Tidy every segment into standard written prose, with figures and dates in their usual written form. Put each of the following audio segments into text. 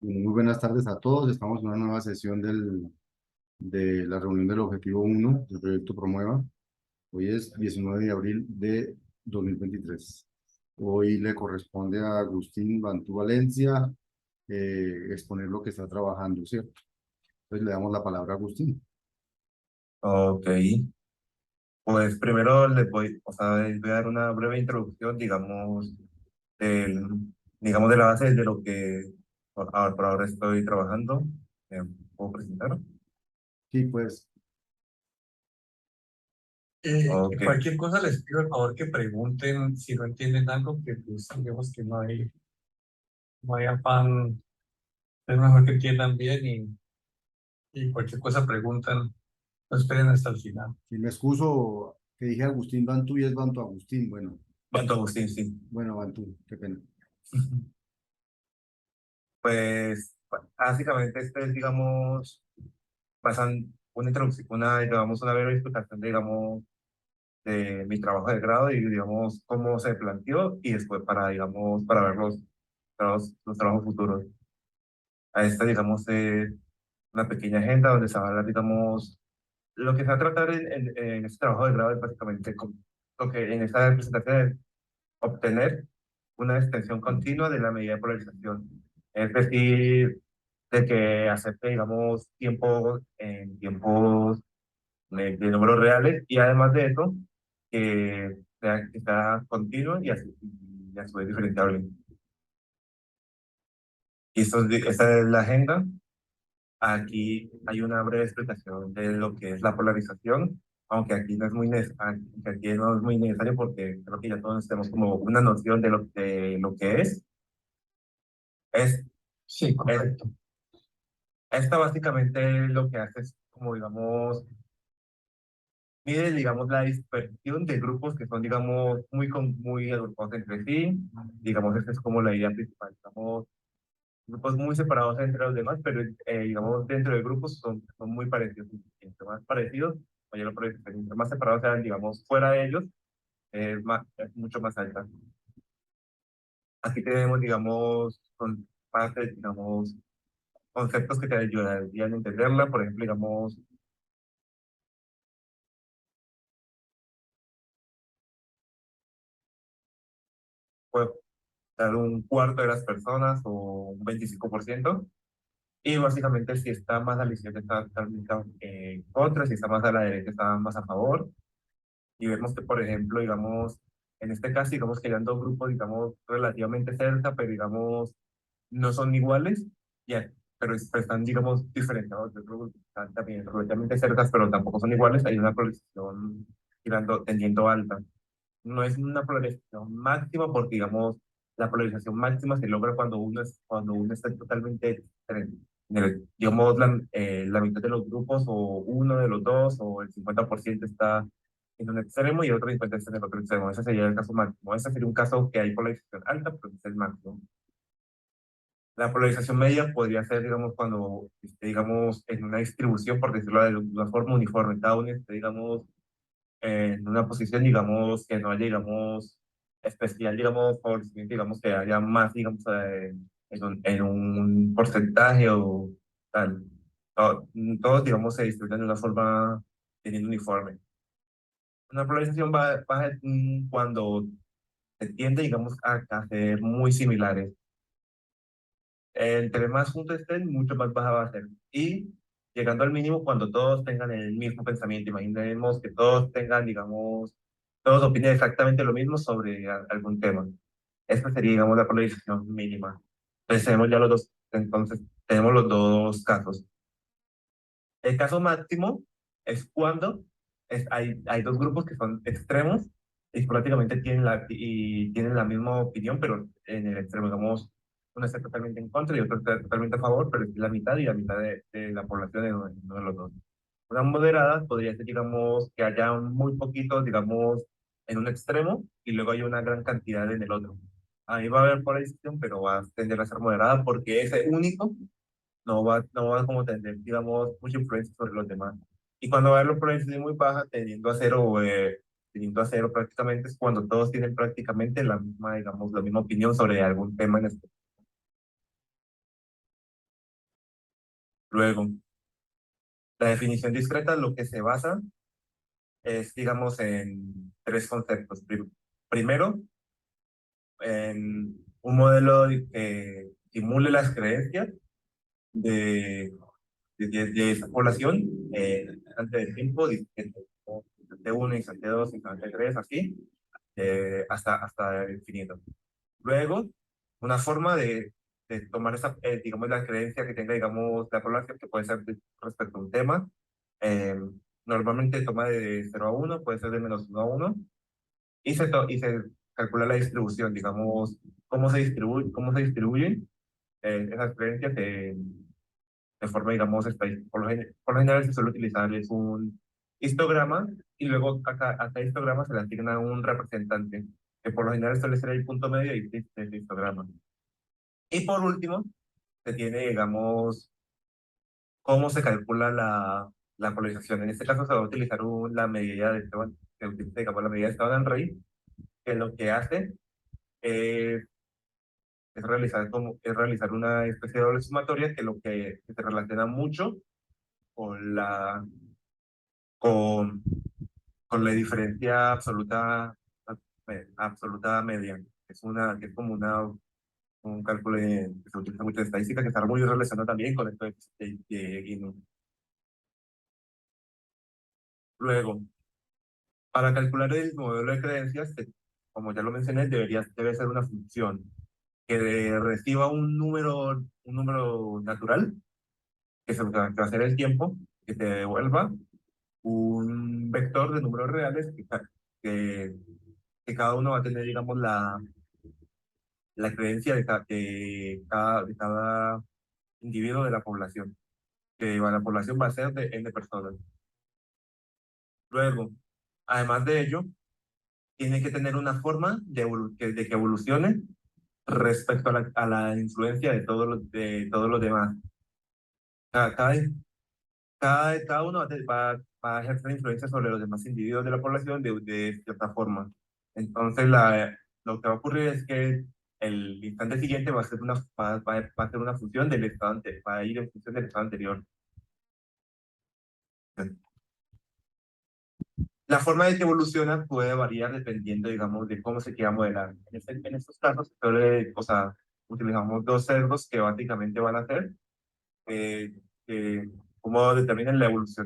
Muy buenas tardes a todos. Estamos en una nueva sesión de la reunión del Objetivo uno del proyecto Promueva. Hoy es 19 de abril de 2023. Hoy le corresponde a Agustín Bantú Valencia exponer lo que está trabajando, ¿cierto? Entonces le damos la palabra a Agustín. Ok, pues primero les voy a dar una breve introducción, del, digamos de la base de lo que por ahora estoy trabajando. ¿Me puedo presentar? Sí, pues, Ok, Cualquier cosa les pido el favor que pregunten si no entienden algo, que pues digamos que no hay afán, es mejor que entiendan bien y cualquier cosa preguntan, no esperen hasta el final. si me excuso que dije Agustín Bantú y es Bantú Agustín. Bueno, Banto Agustín, sí. bueno, Bantú, qué pena. Pues básicamente este es, pasan una introducción, una breve explicación, de mi trabajo de grado y, cómo se planteó y después para ver los trabajos futuros. A esta, una pequeña agenda donde se va a hablar, lo que se va a tratar en este trabajo de grado es básicamente lo que en esta presentación es obtener una extensión continua de la medida de polarización. Es decir, de que acepte, tiempos de números reales y además de eso, que sea continuo y a su vez diferenciable. Esta es la agenda. Aquí hay una breve explicación de lo que es la polarización, aunque aquí no es muy necesario porque creo que ya todos tenemos como una noción de lo que es. Es, Sí, es correcto. esta básicamente lo que hace es como, mide, la dispersión de grupos que son, muy agrupados entre sí. Esa es como la idea principal. Grupos muy separados entre los demás, pero, dentro de grupos son muy parecidos. Entre más parecidos, mayor la progresión. Entre más separados sean, fuera de ellos, es mucho más alta. Aquí tenemos, con partes, conceptos que te ayudarían a entenderla. Por ejemplo, puede dar un cuarto de las personas o un 25%. Y básicamente, si está más a la izquierda, está totalmente en contra; si está más a la derecha, está más a favor. Y vemos que, por ejemplo, en este caso, que eran dos grupos, relativamente cerca, pero, no son iguales, ya, pero están, diferenciados de otro grupo. Están también relativamente cerca, pero tampoco son iguales. Hay una polarización tendiendo alta. No es una polarización máxima porque, la polarización máxima se logra cuando uno está totalmente diferente. La mitad de los grupos o uno de los dos o el 50% está en un extremo y el otro 50% está en el otro extremo. Ese sería el caso máximo. Ese sería un caso que hay polarización alta, pero es el máximo. La polarización media podría ser, cuando esté, en una distribución, por decirlo de una forma uniforme. Cada uno esté, en una posición, que no haya, especial, favorecimiento, que haya más, en un porcentaje o tal. Todos, se distribuyen de una forma teniendo uniforme. Una polarización baja cuando se tiende, a ser muy similares. Entre más juntos estén, mucho más baja va a ser. Y llegando al mínimo cuando todos tengan el mismo pensamiento. Imaginemos que todos tengan, todos opinen exactamente lo mismo sobre algún tema. Esta sería, la polarización mínima. Entonces tenemos los dos casos. El caso máximo es cuando hay dos grupos que son extremos y prácticamente tienen la misma opinión, pero en el extremo, uno está totalmente en contra y otro está totalmente a favor, pero es la mitad y la mitad de la población en uno de los dos. Una moderada podría ser, que haya muy poquitos, en un extremo y luego hay una gran cantidad en el otro. Ahí va a haber polarización, pero va a tender a ser moderada porque ese único no va como tener, mucha influencia sobre los demás. Y cuando va a haber la polarización muy baja, teniendo a cero prácticamente, es cuando todos tienen prácticamente la misma opinión sobre algún tema en específico. Luego, la definición discreta lo que se basa es, digamos, en tres conceptos. Primero, en un modelo que simule las creencias de, de esa población antes del tiempo, instante 1, instante 2, instante 3, así, hasta el infinito. Luego, una forma de tomar esa, digamos, la creencia que tenga, digamos, la población, que puede ser respecto a un tema. eh, Normalmente toma de 0 a 1, puede ser de -1 a 1, y se calcula la distribución, digamos, cómo se distribuyen esas creencias de forma, digamos, estadística. Por lo general se suele utilizar es un histograma, y luego a cada histograma se le asigna un representante, que por lo general suele ser el punto medio del histograma. Y por último, se tiene, digamos, cómo se calcula la polarización. En este caso se va a utilizar la medida de Esteban, se utiliza, digamos, la medida de Esteban-Rey, que lo que hace es, es realizar una especie de doble sumatoria, que se relaciona mucho con con, con la diferencia absoluta media. Que es como un cálculo que se utiliza mucho en estadística, que está muy relacionado también con esto de Gini. Luego, para calcular el modelo de creencias, como ya lo mencioné, debe ser una función que reciba un número natural, que va a ser el tiempo, que te devuelva un vector de números reales, que, que cada uno va a tener, digamos, la creencia de cada individuo de la población, la población va a ser de N personas. Luego, además de ello, tiene que tener una forma de que evolucione respecto a la influencia de todos los demás. Cada, cada, cada uno va a ejercer influencia sobre los demás individuos de la población de cierta forma. Entonces, lo que va a ocurrir es que el instante siguiente va a ser una función del estado anterior, va a ir en función del estado anterior. La forma de que evoluciona puede variar dependiendo, digamos, de cómo se quiera modelar. En estos casos, o sea, utilizamos dos cerdos que básicamente van a hacer eh, eh, cómo determinan la evolución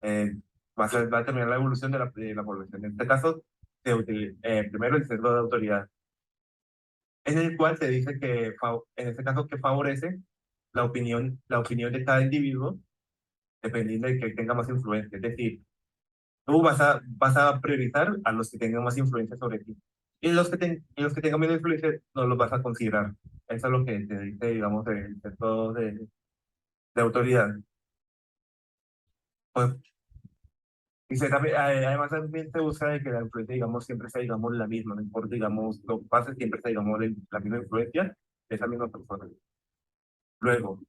eh, va a determinar la evolución de la población. En este caso, primero el sesgo de autoridad, en el cual se dice en este caso, que favorece la opinión de cada individuo, dependiendo de que tenga más influencia. Es decir, tú vas a priorizar a los que tengan más influencia sobre ti. Y los que tengan menos influencia no los vas a considerar. Eso es lo que te dice, digamos, el sesgo de autoridad. Pues, además también se usa de que la influencia, digamos, siempre sea, digamos, la misma, no importa, digamos, lo que pase, siempre sea, digamos, la misma influencia de esa misma persona. Luego,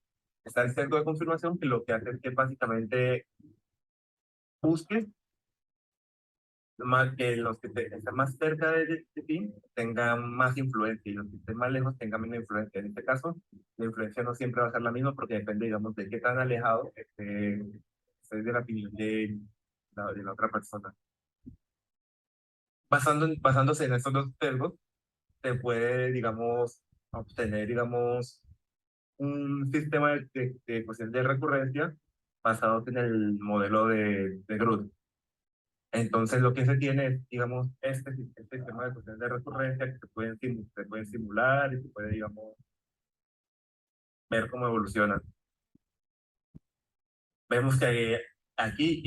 está el sesgo de confirmación, que lo que hace es que básicamente busque más que los que estén más cerca de ti tengan más influencia, y los que estén más lejos tengan menos influencia. En este caso, la influencia no siempre va a ser la misma, porque depende, digamos, de qué tan alejado estés de la opinión de la otra persona. Basándose en estos dos sesgos, se puede, digamos, obtener, digamos, un sistema de ecuaciones de recurrencia basado en el modelo de Groth. Entonces, lo que se tiene es, digamos, este sistema de ecuaciones de recurrencia, que se pueden simular y se puede, digamos, ver cómo evoluciona. Vemos que aquí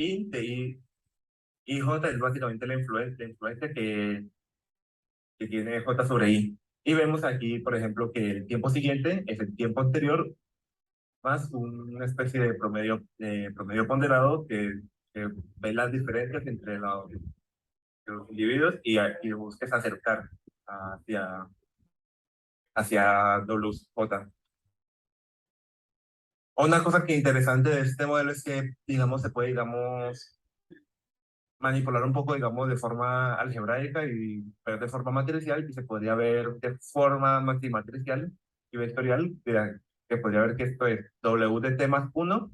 y J es básicamente la influencia que tiene J sobre I. Y vemos aquí, por ejemplo, que el tiempo siguiente es el tiempo anterior más una especie de promedio ponderado, que ve las diferencias entre los individuos, y busques acercar hacia, hacia WJ. Una cosa que interesante de este modelo es que, digamos, se puede, digamos, manipular un poco, digamos, de forma algebraica y ver de forma matricial, y se podría ver de forma matricial y vectorial que podría ver que esto es W de T más 1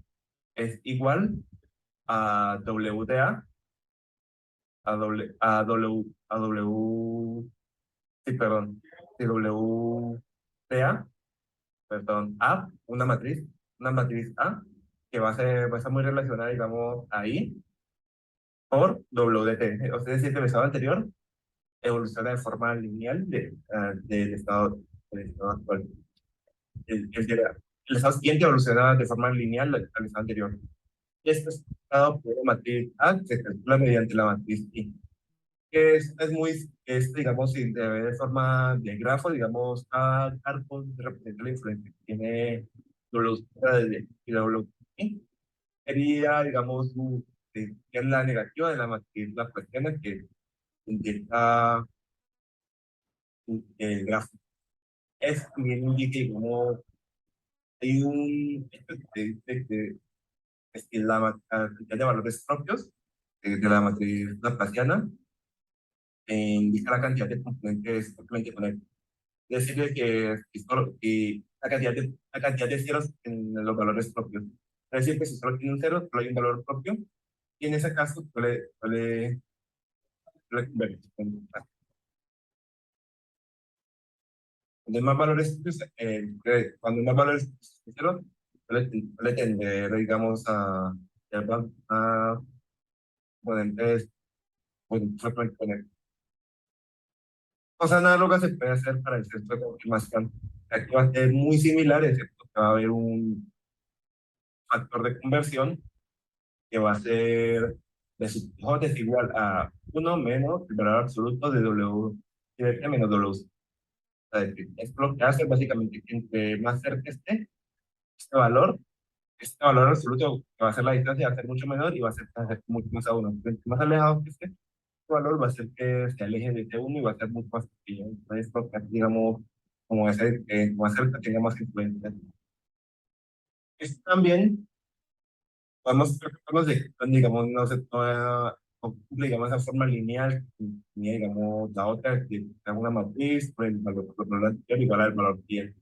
es igual a W de a W, sí, perdón, de W de perdón, una matriz A, que va a ser muy relacionada, digamos, ahí, por W de T. O sea, es decir, que el estado anterior evoluciona de forma lineal del estado actual. El, el, el estado siguiente evoluciona de forma lineal al estado anterior. Esto es dado por una matriz A que se calcula mediante la matriz I, que digamos, si de ver de forma de grafo, digamos, a arco representa la influencia que tiene W y W I. Sería, digamos, que es la negativa de la matriz, la cuestión que indica el grafo. Es también indica como hay es que la cantidad de valores propios de la matriz laplaciana indica la cantidad de componentes propiamente conectados. Es decir, que la cantidad de ceros en los valores propios. Es decir, que si solo tiene un cero, solo hay un valor propio, y en ese caso suele convertirse en cuando hay más valores, cuando hay más valores cero, suele tender, digamos, a componentes, bueno, frecuentes. Cosas análogas se puede hacer para el centro de confirmación. Aquí va a ser muy similar, excepto que va a haber un factor de conversión que va a ser de su J es igual a 1 menos el valor absoluto de W menos W. O sea, esto lo que hace básicamente que entre más cerca esté este valor, este valor absoluto que va a ser la distancia va a ser mucho menor y va a ser mucho más a 1. Entre más alejado que esté, este valor va a ser que se aleje de T1 y va a ser mucho más pequeño. Entonces, lo que, digamos, como hacer que tenga más influencia. Esto también podemos digamos, no sé, digamos, esa forma lineal, ni digamos, la otra, que da una matriz por el valor anterior igual al valor 10.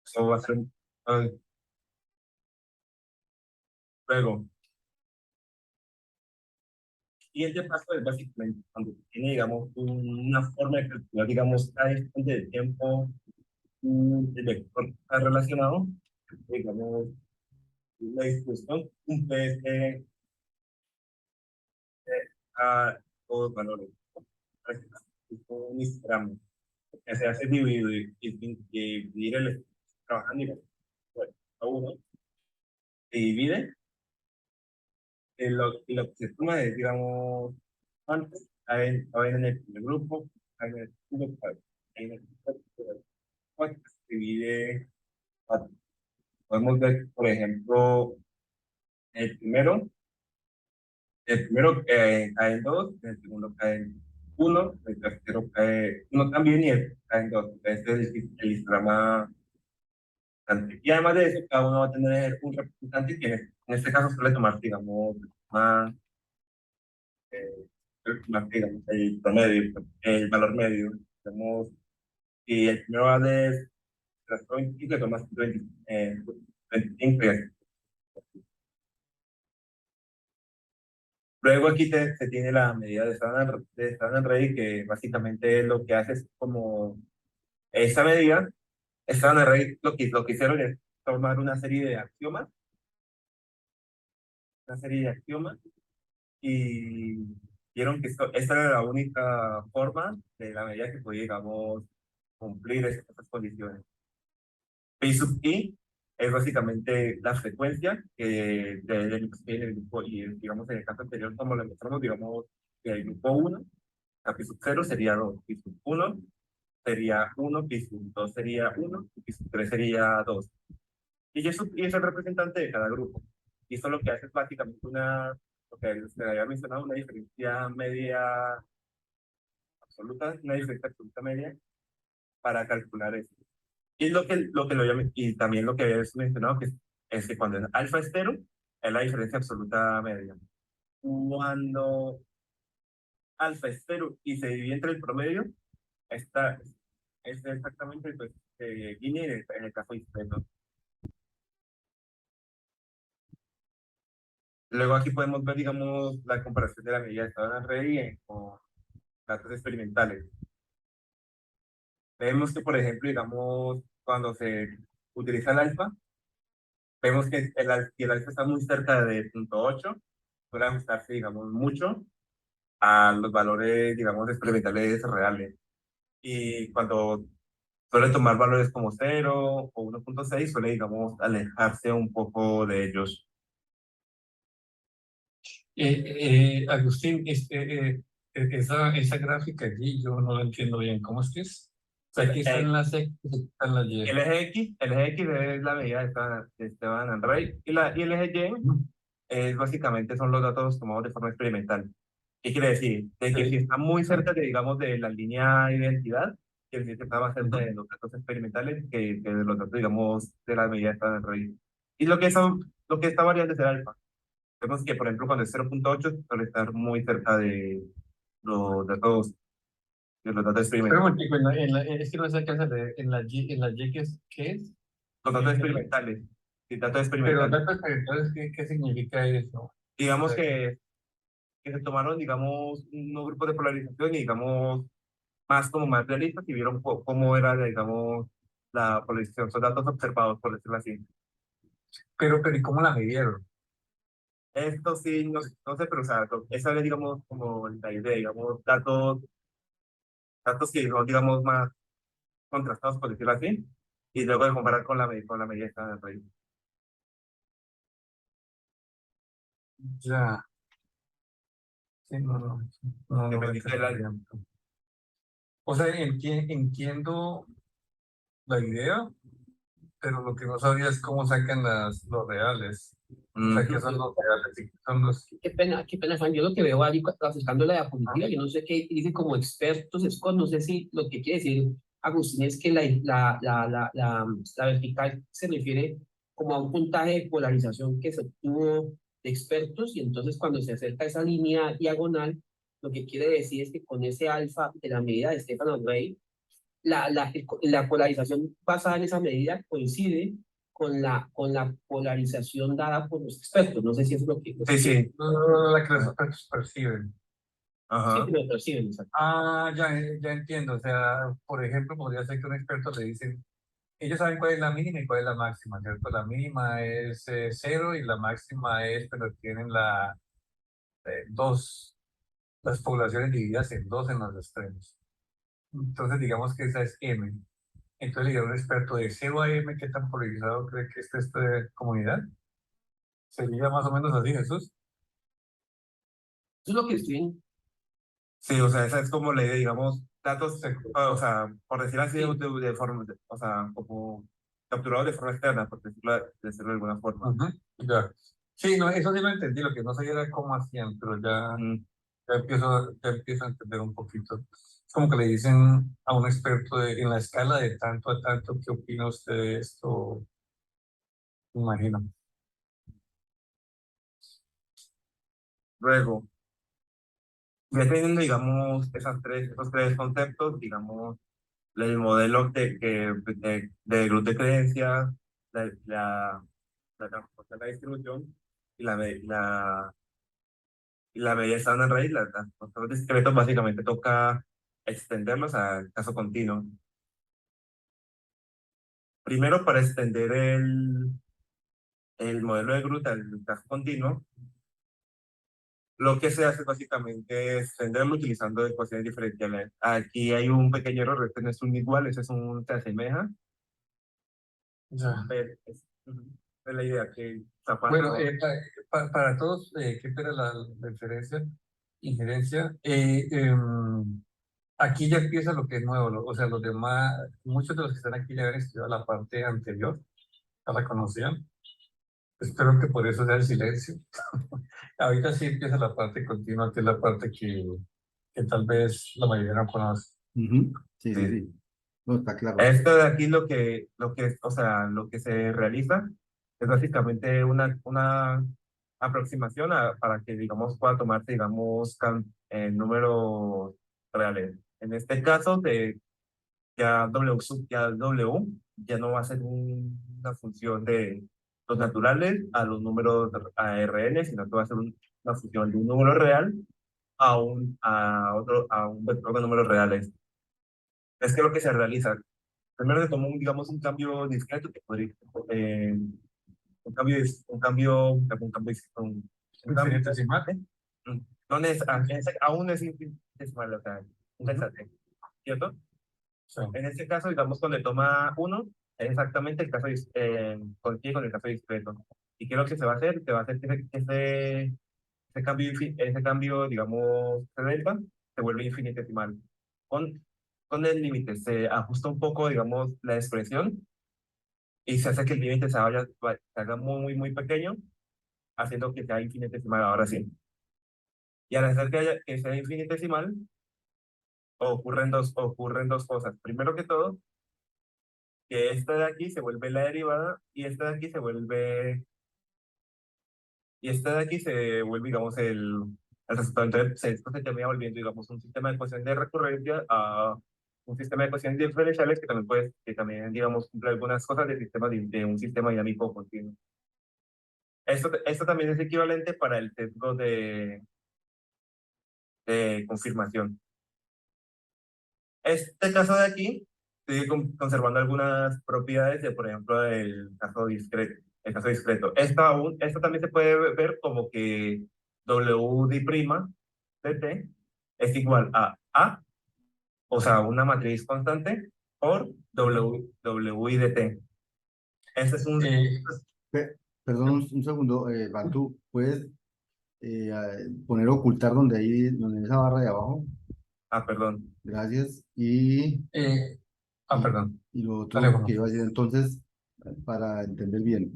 Eso va a ser, ah, luego, siguiente paso es básicamente cuando tiene, digamos, una forma de calcular, digamos, cada instante de tiempo, el vector está relacionado, digamos, la distribución cumple a todos los valores. Un histograma que se hace dividir el trabajando bueno, a uno, se divide, lo que se toma es, digamos, antes, caen en el primer grupo, caen en el segundo, caen en el tercero, se divide, podemos ver, por ejemplo, el primero, cae en dos, el segundo cae en uno, el tercero cae uno también y el cae en dos. Este es el histograma. Y además de eso, cada uno va a tener un representante que en este caso suele tomar, digamos, más, digamos, el promedio, el valor medio. Digamos, y el primero va de las 25, toma 25 y así. Luego aquí se tiene la medida de Standard Array, que básicamente lo que hace es como esa medida, Standard Array lo que hicieron es tomar una serie de axiomas y vieron que esta era la única forma de la medida que podía, digamos, cumplir estas condiciones. P sub i es básicamente la frecuencia del grupo y, digamos, en el caso anterior, como lo mostramos, digamos, que el grupo 1, a P sub 0 sería 2, P sub 1 sería 1, P sub 2 sería 1, y P sub 3 sería 2. Y eso es el representante de cada grupo. Y eso lo que hace es básicamente lo que se había mencionado, una diferencia media absoluta, una diferencia absoluta media para calcular eso. Y y también lo que es mencionado, es que cuando alfa es cero, es la diferencia absoluta media. Cuando alfa es cero y se divide entre el promedio, esta es exactamente pues, Gini en el caso discreto. Luego aquí podemos ver, digamos, la comparación de la medida de estado en red con datos experimentales. Vemos que, por ejemplo, digamos, cuando se utiliza el alfa, vemos que si el alfa está muy cerca de 0.8, suele ajustarse, digamos, mucho a los valores, digamos, experimentales reales. Y cuando suele tomar valores como 0 o 1.6, suele, digamos, alejarse un poco de ellos. Agustín, esa gráfica allí yo no la entiendo bien. ¿Cómo es que es? O sea, aquí están las X, está en la Y. El eje X es la medida de Esteban Andrei y el eje Y es básicamente son los datos tomados de forma experimental. ¿Qué quiere decir? De que si está muy cerca de, digamos, de la línea de identidad, quiere decir que está más cerca de los datos experimentales que de los datos, digamos, de la medida de Esteban Andrei. Y lo que está variando es el alfa. Vemos que, por ejemplo, cuando es 0.8 suele estar muy cerca los datos, de los datos Pero experimentales. un momentico, es que no sé qué hacer. En la Y, ¿qué es? Los datos experimentales. Sí, datos Pero experimentales. datos entonces, ¿qué significa eso? O Digamos sea, que se tomaron, digamos, unos grupos de polarización y, digamos, más como más realistas y vieron cómo era, digamos, la polarización. Son datos observados, por decirlo así. pero ¿y cómo la midieron? Esto sí, no sé, pero, o sea, esa es, digamos, como la idea, digamos, datos que son, digamos, más contrastados, por decirlo así, y luego de comparar con la medida esta de raíz. Ya, sí, no lo Dependiendo del entendí alfa. bien. O sea, entiendo la idea, pero lo que no sabía es cómo sacan los reales. O sea, ¿qué son los reales? ¿Y qué son los... Qué pena, Juan. Yo lo que veo ahí acercando la diapositiva, yo no sé qué dice como expertos, no sé si lo que quiere decir Agustín es que la vertical se refiere como a un puntaje de polarización que se obtuvo de expertos y entonces cuando se acerca a esa línea diagonal, lo que quiere decir es que con ese alfa de la medida de Stefan Rey, la polarización basada en esa medida coincide con la polarización dada por los expertos. No sé si es lo que Sí, sí. La que los expertos perciben. Ajá. siempre lo perciben. Exacto. Ya entiendo. O sea, por ejemplo, podría ser que un experto le dicen, ellos saben cuál es la mínima y cuál es la máxima, ¿cierto? La mínima es 0 y la máxima es, pero tienen dos, las poblaciones divididas en dos en los extremos. Entonces, digamos que esa es M. Entonces, le diría a un experto de 0 a M, ¿qué tan polarizado cree que está esta comunidad? Sería más o menos así, Jesús. Eso es lo que estoy. Sí, o sea, esa es como la idea, digamos, datos, Se- o sea, por decirlo así, Sí. de forma, o sea, como capturados de forma externa, por decirlo de alguna forma. Ujú, ya. Sí, no, eso sí lo entendí, lo que no sabía era cómo hacían, pero Ujú. ya empiezo a entender un poquito. Es como que le dicen a un experto en la escala de tanto a tanto, ¿qué opina usted de esto? Me imagino. Luego, ya teniendo, digamos, esos tres conceptos, digamos, el modelo de grupo de creencias, la, la, la distribución y la medida estándar raíz, los conceptos discretos, básicamente toca extenderlos al caso continuo. Primero, para extender el modelo de gruta al caso continuo, lo que se hace básicamente es extenderlo utilizando ecuaciones diferenciales. Aquí hay un pequeño error, este no es un igual, ese es un se asemeja. Ya. Pero es la idea que Bueno, Zapato. para todos, ¿qué era la diferencia? Injerencia. Aquí ya empieza lo que es nuevo, o sea, los demás, muchos de los que están aquí ya habían estudiado la parte anterior, ya la conocían. Espero que por eso sea el silencio. Ahorita sí empieza la parte continua, que es la parte que tal vez la mayoría no conoce. Ujú. Sí, sí, Sí. sí. No, está claro. Esto de aquí o sea, lo que se realiza es básicamente una aproximación para que, digamos, pueda tomarse, digamos, números reales. En este caso, de ya W ya no va a ser una función de los naturales a los números ARN, sino que va a ser una función de un número real a un vector de números reales. Es que lo que se realiza, primero se toma digamos, un cambio discreto que podría, un cambio, un cambio Infinitesimal. no aún es infinitesimal, o sea, un desastre, ¿cierto? Sí. En este caso, digamos, cuando toma uno, es exactamente el caso contigo con el caso discreto. ¿Y qué es lo que se va a hacer? Se va a hacer que ese cambio, digamos, de delta, se vuelve infinitesimal. Con, con el límite se ajusta un poco, digamos, la expresión y se hace que el límite se haga muy pequeño, haciendo que sea infinitesimal ahora sí. Y al hacer que sea infinitesimal, ocurren dos cosas. Primero que todo, que esta de aquí se vuelve la derivada y esta de aquí se vuelve, digamos, el resultado. Entonces, esto se termina volviendo, digamos, un sistema de ecuación de recurrencia a un sistema de ecuaciones diferenciales que también, digamos, cumple algunas cosas de un sistema dinámico continuo. Esto también es equivalente para el sesgo de confirmación. Este caso de aquí sigue conservando algunas propiedades de, por ejemplo, el caso discreto. Esto también se puede ver como que W de T es igual a A, o sea, una matriz constante, por W de T. Este es un... Perdón, un segundo, Bantu, ¿puedes poner ocultar donde esa barra de abajo? perdón. Gracias. Perdón. Y lo Dale, otro Juan. que iba a decir, entonces, para entender bien,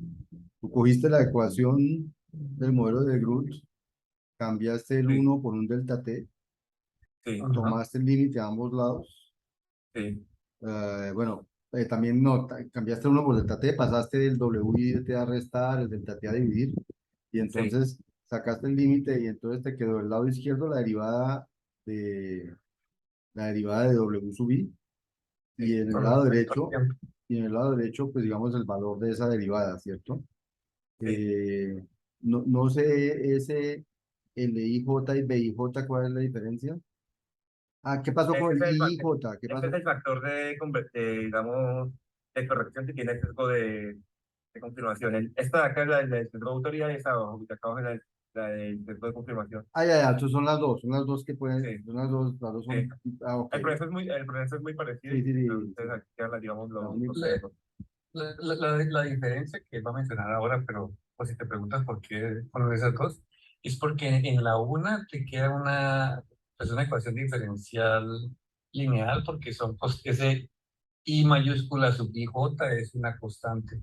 tú cogiste la ecuación del modelo de Groot, cambiaste el Sí. 1 por un delta t, Sí, tomaste el límite a ambos lados, sí, bueno, también no, cambiaste el 1 por delta t, pasaste del w de t a restar, el delta t a dividir, y entonces sacaste el límite y entonces te quedó del lado izquierdo de, la derivada de w sub i, y en el lado derecho, pues digamos el valor de esa derivada, ¿cierto? sí. No sé ese LIJ y BIJ, ¿cuál es la diferencia? Ah, ¿qué pasó con Este es el el, fa- IJ? ¿Qué este es pasó? el factor digamos, de corrección que tiene el sesgo de confirmación. Esta de acá es la del sesgo de autoridad y esta de abajo, que acá es la del sesgo de confirmación. Ah, ya, entonces son las dos que pueden, Sí, son las dos sí. son, ah, ok. El proceso es muy parecido Sí, y sí, sí, entonces aquí quedan, digamos, la los única. sesgos. La diferencia que va a mencionar ahora, pero pues si te preguntas por qué poner esas dos, es porque en la una te queda pues una ecuación diferencial lineal, porque son pues, ese I mayúscula sub IJ es una constante.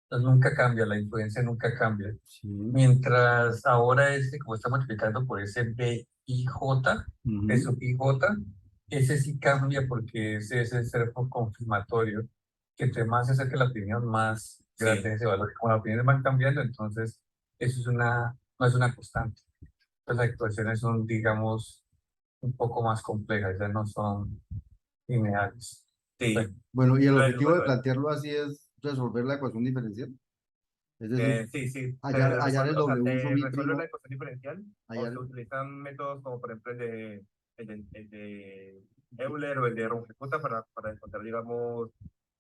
Entonces nunca cambia, la influencia nunca cambia. Sí. Mientras ahora como está multiplicando por ese BIJ, B Ujú. sub IJ, ese sí cambia porque ese es el cerco confirmatorio, que entre más se acerca la opinión, más Sí, grande es ese valor. Como las opiniones van cambiando, entonces eso no es una constante. Entonces las ecuaciones son, digamos, un poco más complejas, ya no son lineales. sí. Bueno, Bueno, y el Bueno, objetivo de bueno, plantearlo así es resolver la ecuación diferencial. Es decir, sí. hallar el O sea, W sub se i resuelve la primo, ecuación diferencial o hallar, se utilizan métodos como, por ejemplo, el de Euler o el de Runge-Kutta para encontrar, digamos,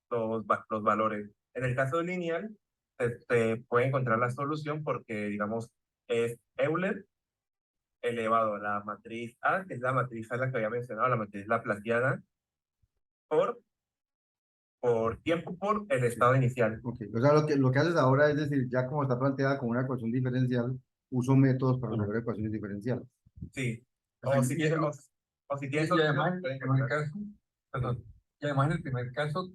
los valores. En el caso lineal, se puede encontrar la solución porque, digamos, es Euler elevado a la matriz A, que es la matriz a la que había mencionado, la matriz laplaciana, por, por tiempo por el estado inicial. ok. O sea, lo que haces ahora es decir, ya como está planteada como una ecuación diferencial, uso métodos para resolver ecuaciones diferenciales. Sí. O si perfecto. tienes, o si tienes Y además, opción, en el pueden primer encontrar. caso, perdón, y además en el primer caso,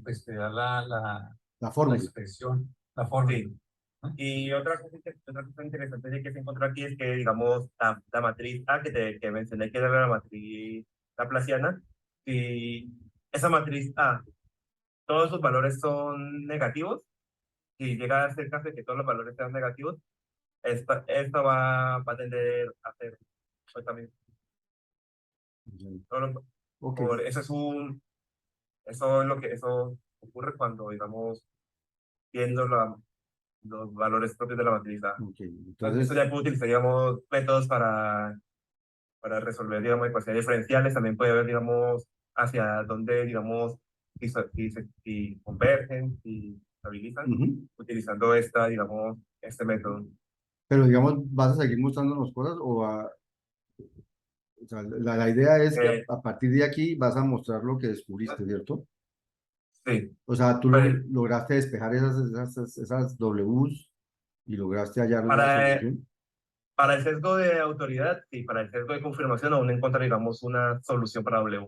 pues te da La la fórmula. expresión, la fórmula, Sí. ¿no? Y otra cosa interesante que se encontró aquí es que, digamos, la matriz A que mencioné que era la matriz laplaciana, si esa matriz A, todos sus valores son negativos, si llega a ser caso de que todos los valores sean negativos, esta va a tender a ser pues, también. Ujú. Solo Ok. por, eso es un, Eso es lo que, eso ocurre cuando, digamos, viendo los valores propios de la matriz A. Ok, Entonces, eso entonces, ya puede utilizar, digamos, métodos para resolver, digamos, ecuaciones diferenciales. También puede ver, digamos, hacia dónde, digamos, si convergen, si estabilizan, ujú. utilizando digamos, este método. Pero digamos, ¿vas a seguir mostrándonos cosas o sea, la idea es que Eh, a partir de aquí vas a mostrar lo que descubriste, ¿cierto? sí, O sea, tú pues, lograste despejar esas Ws y lograste hallar la para, solución. para el sesgo de autoridad y para el sesgo de confirmación aún no encuentra, digamos, una solución para W.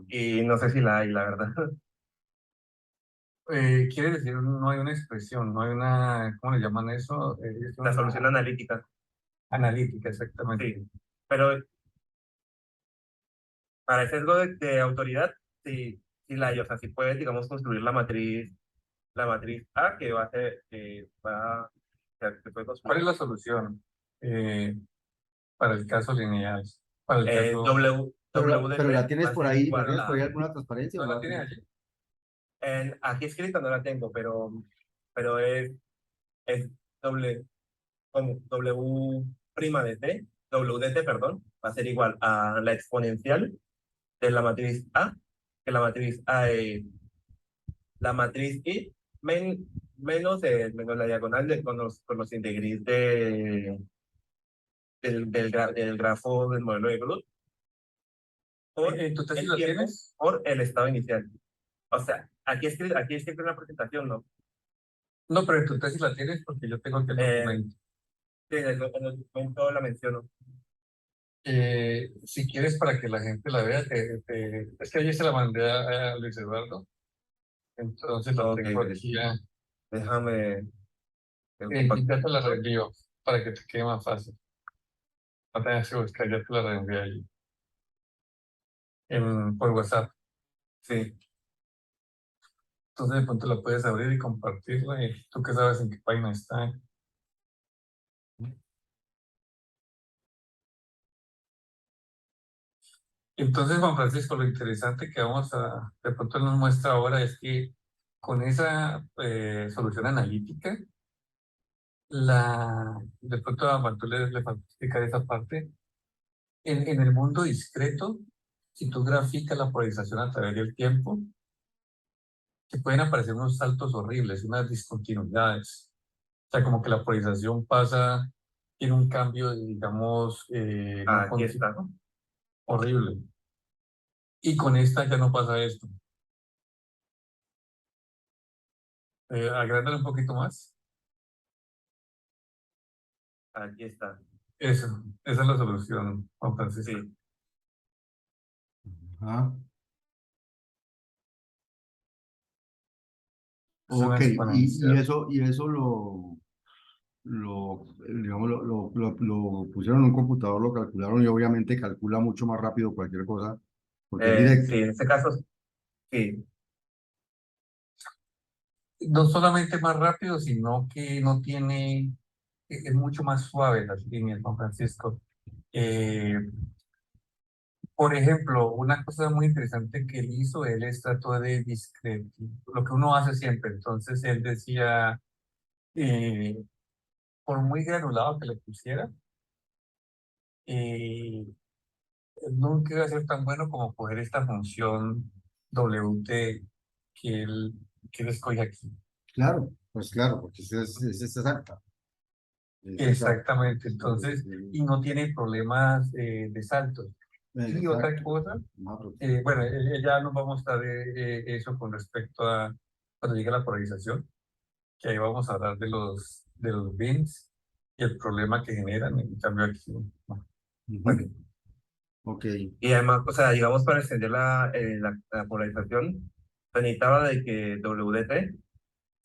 Y no sé si la hay, la verdad. Quiere decir, no hay una expresión, no hay una, ¿cómo le llaman eso? Es La solución una analítica, analítica, exactamente. sí. Pero para el sesgo de autoridad, sí, sí la hay. O sea, sí puedes, digamos, construir la matriz A que va a ser, que puede ¿Cuál construir. es la solución para el caso lineal? Para el caso, W de Pero la T tienes va a por ser ahí, ¿la igual tienes por ahí a... alguna transparencia o ¿no no la la tienes tienes? allí? Aquí escrita no la tengo, pero es doble, como W prima de T, W de T, perdón, va a ser igual a la exponencial de la matriz A, que la matriz A es la matriz I menos la diagonal con los integris del grafo del modelo de Groth por Entonces, si el la tiempo tienes, por el estado inicial. O sea, aquí escrito en la presentación, ¿no? no, pero entonces si la tienes porque yo tengo aquí el Eh, documento. sí, en el documento la menciono. Si quieres para que la gente la vea, es que ayer se la mandé a Luis Eduardo, entonces la Ok, tengo aquí. déjame Ya te la compartirlo. reenvío para que te quede más fácil. No tengas que buscar, ya te la reenvío allí por WhatsApp. Sí, Entonces de pronto la puedes abrir y compartirla y tú que sabes en qué página está. Entonces, Juan Francisco, lo interesante que de pronto nos muestra ahora es que con esa solución analítica, de pronto a Juan tú le falta explicar esa parte. En el mundo discreto, si tú graficas la polarización a través del tiempo, te pueden aparecer unos saltos horribles, unas discontinuidades. O sea, como que la polarización tiene un cambio, digamos, no aquí está. continuo, horrible. Y con esta ya no pasa esto. Agrándale un poquito más. Aquí está. Esa es la solución, Juan Francisco. Sí. Ajá. Es una Ok, y exponencial. eso digamos, lo pusieron en un computador, lo calcularon y obviamente calcula mucho más rápido cualquier cosa porque es Sí, directo. en este caso, sí. No solamente más rápido, sino que no tiene, es mucho más suave las líneas, Juan Francisco. Eh, por ejemplo, una cosa muy interesante que él hizo, él trató de discreto, lo que uno hace siempre. Entonces él decía, eh, por muy granulado que le pusiera, eh, nunca iba a ser tan bueno como coger esta función WT que él, que él escoge aquí. Claro, pues claro, porque es exacta. Es exacta. Exactamente, entonces, y no tiene problemas de saltos. Y otra Exacto. cosa, Más rápido. bueno, ya nos va a mostrar eso con respecto a cuando llegue la polarización, que ahí vamos a hablar de los bins y el problema que generan. En cambio aquí, no. Bueno, Ujú. Ok, Y además, o sea, digamos, para extender la polarización, se necesitaba de que WDT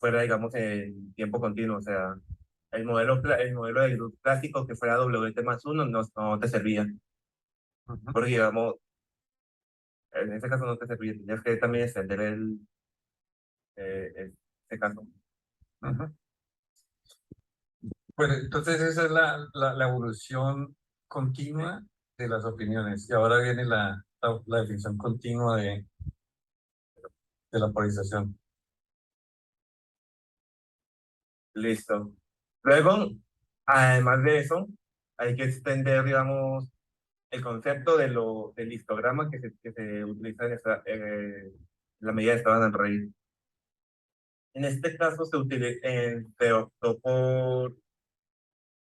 fuera, digamos, en tiempo continuo. O sea, el modelo de luz clásico que fuera WT más uno no te servía. ujú, Porque, digamos, en ese caso no te servía. Tenías que también extender ese caso. ujú. Bueno, entonces esa es la evolución continua de las opiniones. Y ahora viene la la definición continua de la polarización. Listo. Luego, además de eso, hay que extender, digamos, el concepto del histograma que se utiliza en la medida de Esteban Rey. En este caso se optó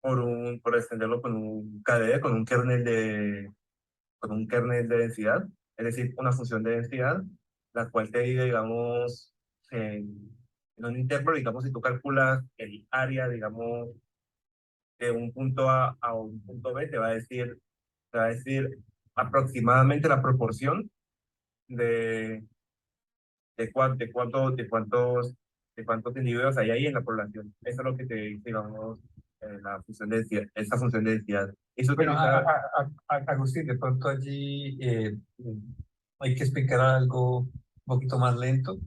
por extenderlo con un KDE, con un kernel de densidad, es decir, una función de densidad, la cual te dice, digamos, en un intervalo, digamos, si tú calculas el área, digamos, de un punto A un punto B, te va a decir aproximadamente la proporción de, de cuántos individuos hay ahí en la población. Eso es lo que te dice, digamos, la función de densidad, esta función de densidad. Eso Bueno, utiliza, Agustín, de pronto allí hay que explicar algo un poquito más lento.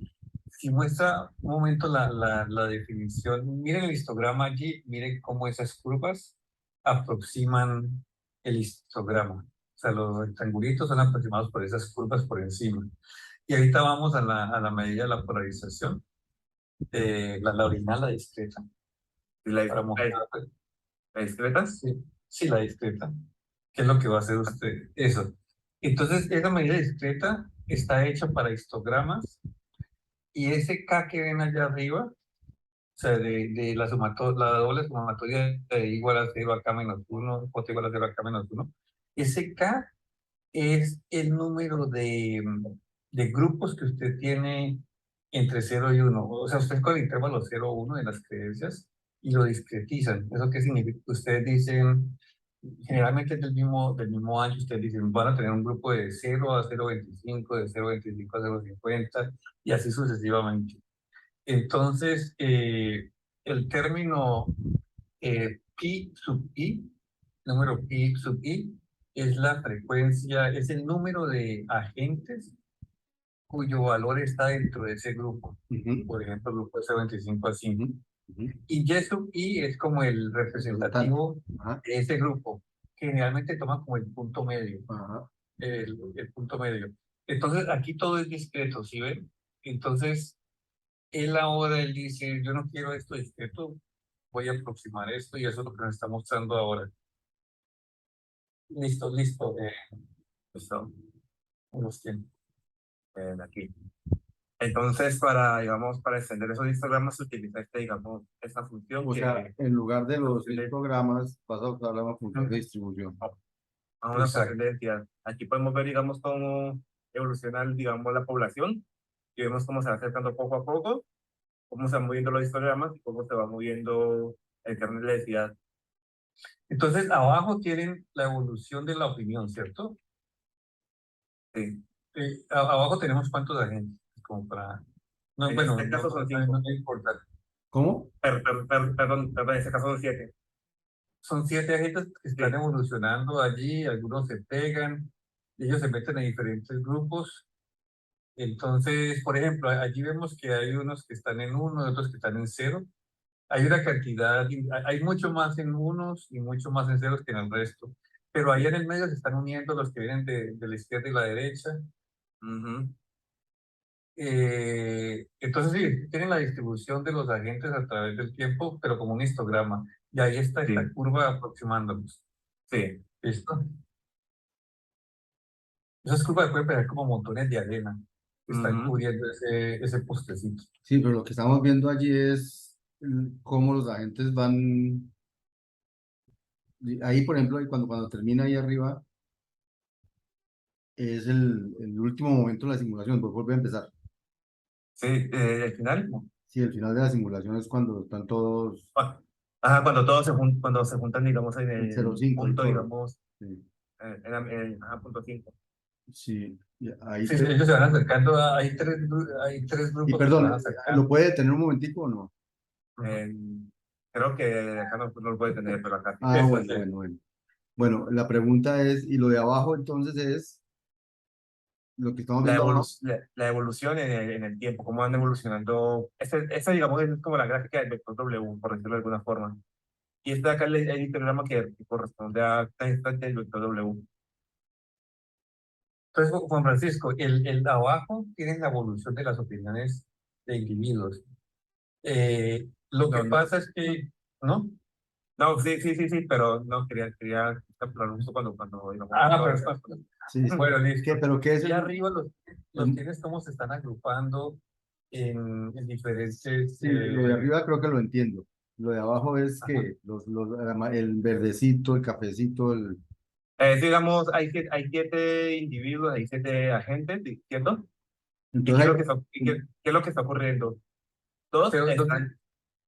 Si muestra un momento la definición, miren el histograma allí, miren cómo esas curvas aproximan el histograma. O sea, los rectangulitos son aproximados por esas curvas por encima. Y ahorita vamos a la medida de la polarización, la original, la discreta, la, para mostrar. la discreta. Sí, sí, la discreta. ¿Qué es lo que va a hacer usted? Eso. Entonces, esa medida discreta está hecha para histogramas y ese K que ven allá arriba, o sea, de la doble sumatoria de I igual a 0 a K menos 1, J igual a 0 a K menos 1, ese K es el número de grupos que usted tiene entre 0 y 1. O sea, usted con el intervalo 0 1 de las creencias y lo discretizan. ¿Eso qué significa? Ustedes dicen, generalmente es del mismo ancho, ustedes dicen, van a tener un grupo de 0 a 0,25, de 0,25 a 0,50 y así sucesivamente. Entonces, el término pi sub i, número pi sub i, es la frecuencia, es el número de agentes cuyo valor está dentro de ese grupo. Ujú, Por ejemplo, el grupo de 0,25 a 5. ujú, ujú. Y Y sub i es como el representativo Ajá, de ese grupo, que generalmente toma como el punto medio, ajá. el punto medio. Entonces, aquí todo es discreto, ¿sí ven? Entonces, él dice, yo no quiero esto discreto, voy a aproximar esto y eso es lo que nos está mostrando ahora. Listo, listo. Listo. Los tiempos. Aquí. Entonces, digamos, para extender esos histogramas se utiliza digamos, esta función O sea, que en lugar de los le- histogramas, vas a usar la función de distribución. a una función Exacto. de densidad. Aquí podemos ver, digamos, cómo evoluciona, digamos, la población y vemos cómo se va acercando poco a poco, cómo se van moviendo los histogramas y cómo se va moviendo el kernel de densidad. Entonces, abajo tienen la evolución de la opinión, ¿cierto? Sí. Abajo tenemos cuántos agentes, como para... No, En bueno, este caso son 5. no importa. ¿Cómo? Perdón, en este caso son 7. Son 7 agentes que están Sí. evolucionando allí, algunos se pegan, ellos se meten en diferentes grupos. Entonces, por ejemplo, allí vemos que hay unos que están en 1, otros que están en 0. Hay una cantidad, hay mucho más en unos y mucho más en ceros que en el resto. Pero ahí en el medio se están uniendo los que vienen de la izquierda y la derecha. Ujú. Entonces, sí, tienen la distribución de los agentes a través del tiempo, pero como un histograma. Y ahí está esta Sí. curva aproximándonos. Sí. ¿Listo? Esas curvas pueden ver como montones de arena que están Ujú. cubriendo ese postecito. Sí, pero lo que estamos viendo allí es cómo los agentes van. Ahí, por ejemplo, ahí cuando termina ahí arriba, es el último momento de la simulación, pues vuelve a empezar. Sí, al final. Sí, el final de la simulación es cuando están todos Ajá, cuando se juntan, digamos, en en el 0,5 y punto, todo. digamos, Sí, punto 5. sí, y ahí Sí, ellos se van acercando, hay tres y grupos que se van perdón, ¿lo acercando. puede detener un momentico o no? Ujú. Creo que acá no lo puede tener, pero acá sí. Ah, Eso bueno, sí. bueno, bueno. Bueno, la pregunta es, y lo de abajo entonces es, lo que estamos viendo abajo, La evolución en el tiempo, cómo van evolucionando. Esa, digamos, es como la gráfica del vector W, por decirlo de alguna forma. Y este de acá es el histograma que corresponde a esta del vector W. Entonces, Juan Francisco, el abajo tiene la evolución de las opiniones de individuos. Lo que No, no. pasa es que, ¿no? No, sí, pero no quería capturar justo cuando digamos, Ah, todo pero eso. Sí, sí. bueno, listo. ¿Pero qué es Y el, arriba los tienes cómo se están agrupando en diferentes. sí, lo de arriba creo que lo entiendo. Lo de abajo es Ajá. que el verdecito, el cafecito, Digamos, hay 7 individuos, hay 7 agentes, ¿cierto? ¿Y qué entonces es hay, lo que qué es lo que está ocurriendo? Dos Pero, están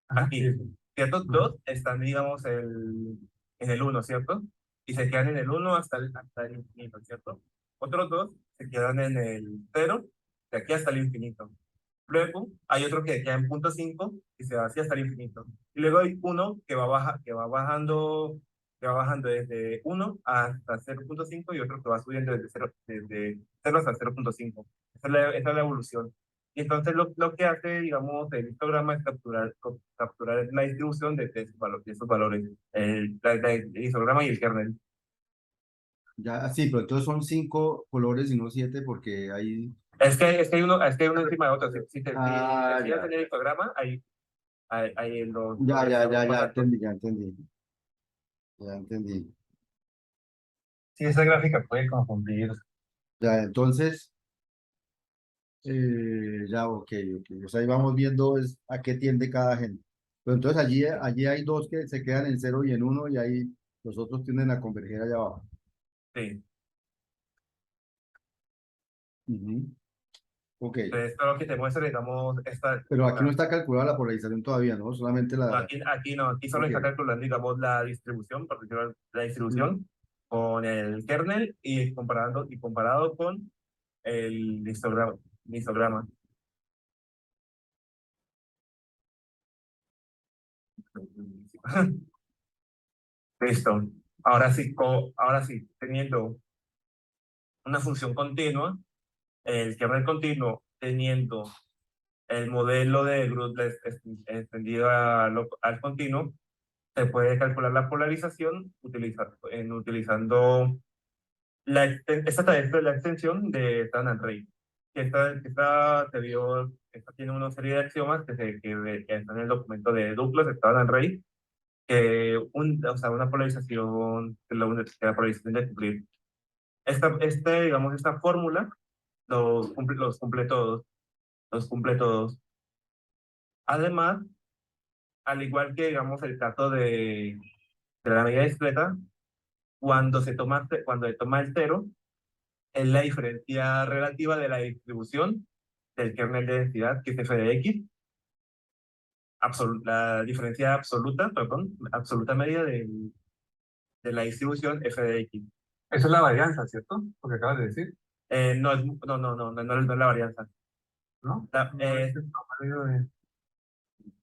ajá, aquí, sí. ¿cierto? Ujú. Dos están, digamos, en el uno, ¿cierto? Y se quedan en el uno hasta el infinito, ¿cierto? Otros dos se quedan en el cero, de aquí hasta el infinito. Luego hay otro que queda en punto 5 y se va así hasta el infinito. Y luego hay uno que va bajando desde 1 hasta 0,5 y otro que va subiendo desde 0 hasta 0,5. Esa es la evolución. Y entonces lo que hace, digamos, el histograma es capturar la distribución de esos valores, el histograma y el kernel. ya, sí, pero entonces son 5 colores y no 7 porque hay, Es que hay uno encima de otro. Si te fijas ya, en el histograma, hay los ya, colores ya, digamos, ya, más ya altos. entendí, ya entendí, ya entendí. Sí, esa gráfica puede confundir. Ya, entonces, ya, ok, ok. O sea, ahí vamos viendo es a qué tiende cada gente. Pero entonces allí hay dos que se quedan en cero y en uno y ahí los otros tienden a converger allá abajo. Sí. Ujú. Ok, Entonces, esto es lo que te muestra, digamos, pero aquí no está calculada la polarización todavía, ¿no? Solamente no, la... aquí no, aquí solo Ok, está calculando, digamos, la distribución, particular la distribución con el kernel y comparado con el histograma. Listo. Ahora sí, teniendo una función continua, el kernel continuo teniendo el modelo de Grootles extendido al continuo, se puede calcular la polarización utilizando la extensión de Stan and Ray. Esta tiene una serie de axiomas que están en el documento de Douglas, Stan and Ray, o sea, una polarización, la polarización de cumplir. Digamos, esta fórmula los cumple todos. Además, al igual que, digamos, el caso de la medida discreta, cuando se toma el cero, es la diferencia relativa de la distribución del kernel de densidad, que es f de x, la diferencia absoluta, perdón, absoluta media de la distribución f de x. Eso es la varianza, ¿cierto? Lo que acabas de decir, No es la varianza. ¿no? La- No, eh, es el promedio de-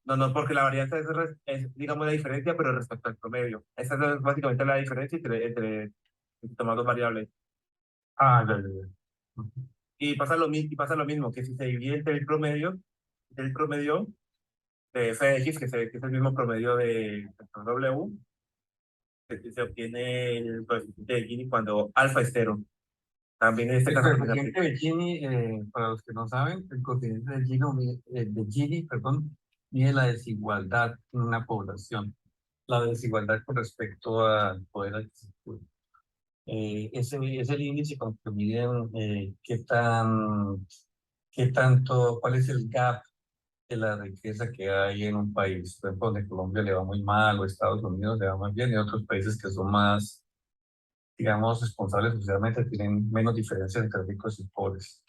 no, porque la varianza es, digamos, la diferencia, pero respecto al promedio. Esa es básicamente la diferencia entre tomar dos variables. Ah, ya. Ujú. Y pasa lo mismo, que si se divide entre el promedio de f de x, que es el mismo promedio de W, se obtiene el coeficiente de Gini cuando alfa es cero. También en este El caso también se coeficiente aplica. de Gini, para los que no saben, el coeficiente de Gini, perdón, mide la desigualdad en una población, la desigualdad con respecto al poder adquisitivo. Ese es el índice con que miden qué tanto, cuál es el gap de la riqueza que hay en un país. Por ejemplo, donde Colombia le va muy mal o Estados Unidos le va muy bien y otros países que son más, digamos, responsables socialmente tienen menos diferencia entre ricos y pobres.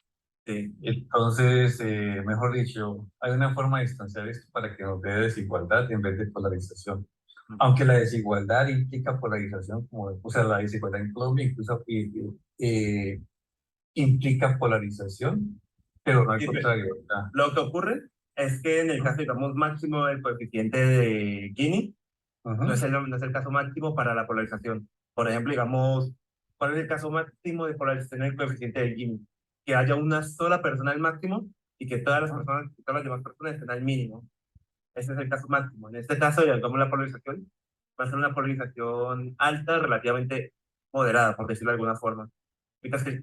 Sí. Entonces, mejor dicho, hay una forma de distanciar esto para que nos dé desigualdad en vez de polarización. Aunque la desigualdad implica polarización, como, o sea, la desigualdad en Colombia incluso implica polarización, pero no al Sí, contrario. ¿Verdad? lo que ocurre es que en el caso, digamos, máximo del coeficiente de Gini, no es Ujú. el caso máximo para la polarización. Por ejemplo, digamos, ¿cuál es el caso máximo de polarización del coeficiente de Gini? Que haya una sola persona al máximo y que todas las demás personas estén al mínimo. Ese es el caso máximo. En este caso, digamos, la polarización va a ser una polarización alta, relativamente moderada, por decirlo de alguna forma. Mientras que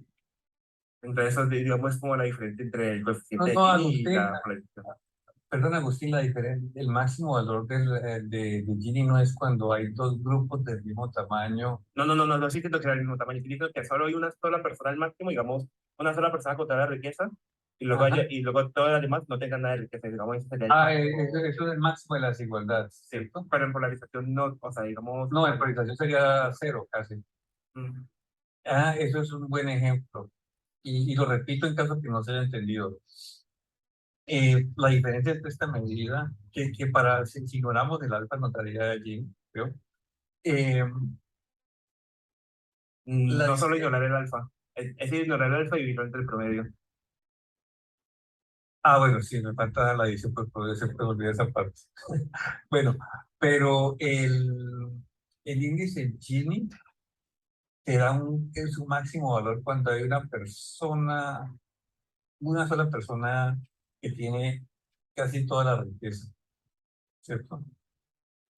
Entonces, eso, digamos, es como la diferencia entre el No, coeficiente de no, Gini y Agustín, la polarización. perdón, Agustín, el máximo valor de Gini no es cuando hay dos grupos del mismo tamaño. No estoy diciendo que sea el mismo tamaño, estoy diciendo que solo hay una sola persona al máximo, digamos, una sola persona con toda la riqueza, y luego, Ajá. y luego todas las demás no tengan nada de riqueza, digamos, ese sería el Ah, máximo. eso es el máximo de la desigualdad, Sí, ¿cierto? pero en polarización no, o sea, digamos, No, en polarización sería cero casi. mm, Ah, eso es un buen ejemplo. Y lo repito en caso que no se haya entendido. La diferencia entre esta medida, que para, si ignoramos el alfa, nos daría allí, ¿veo? Eh, la no solo diferencia. ignorar el alfa, es ignorar el alfa y vivir entre el promedio. Ah, bueno, sí, me falta la edición, pues se puede olvidar esa parte. Bueno, pero el índice Gini te da su máximo valor cuando hay una sola persona que tiene casi toda la riqueza, ¿cierto?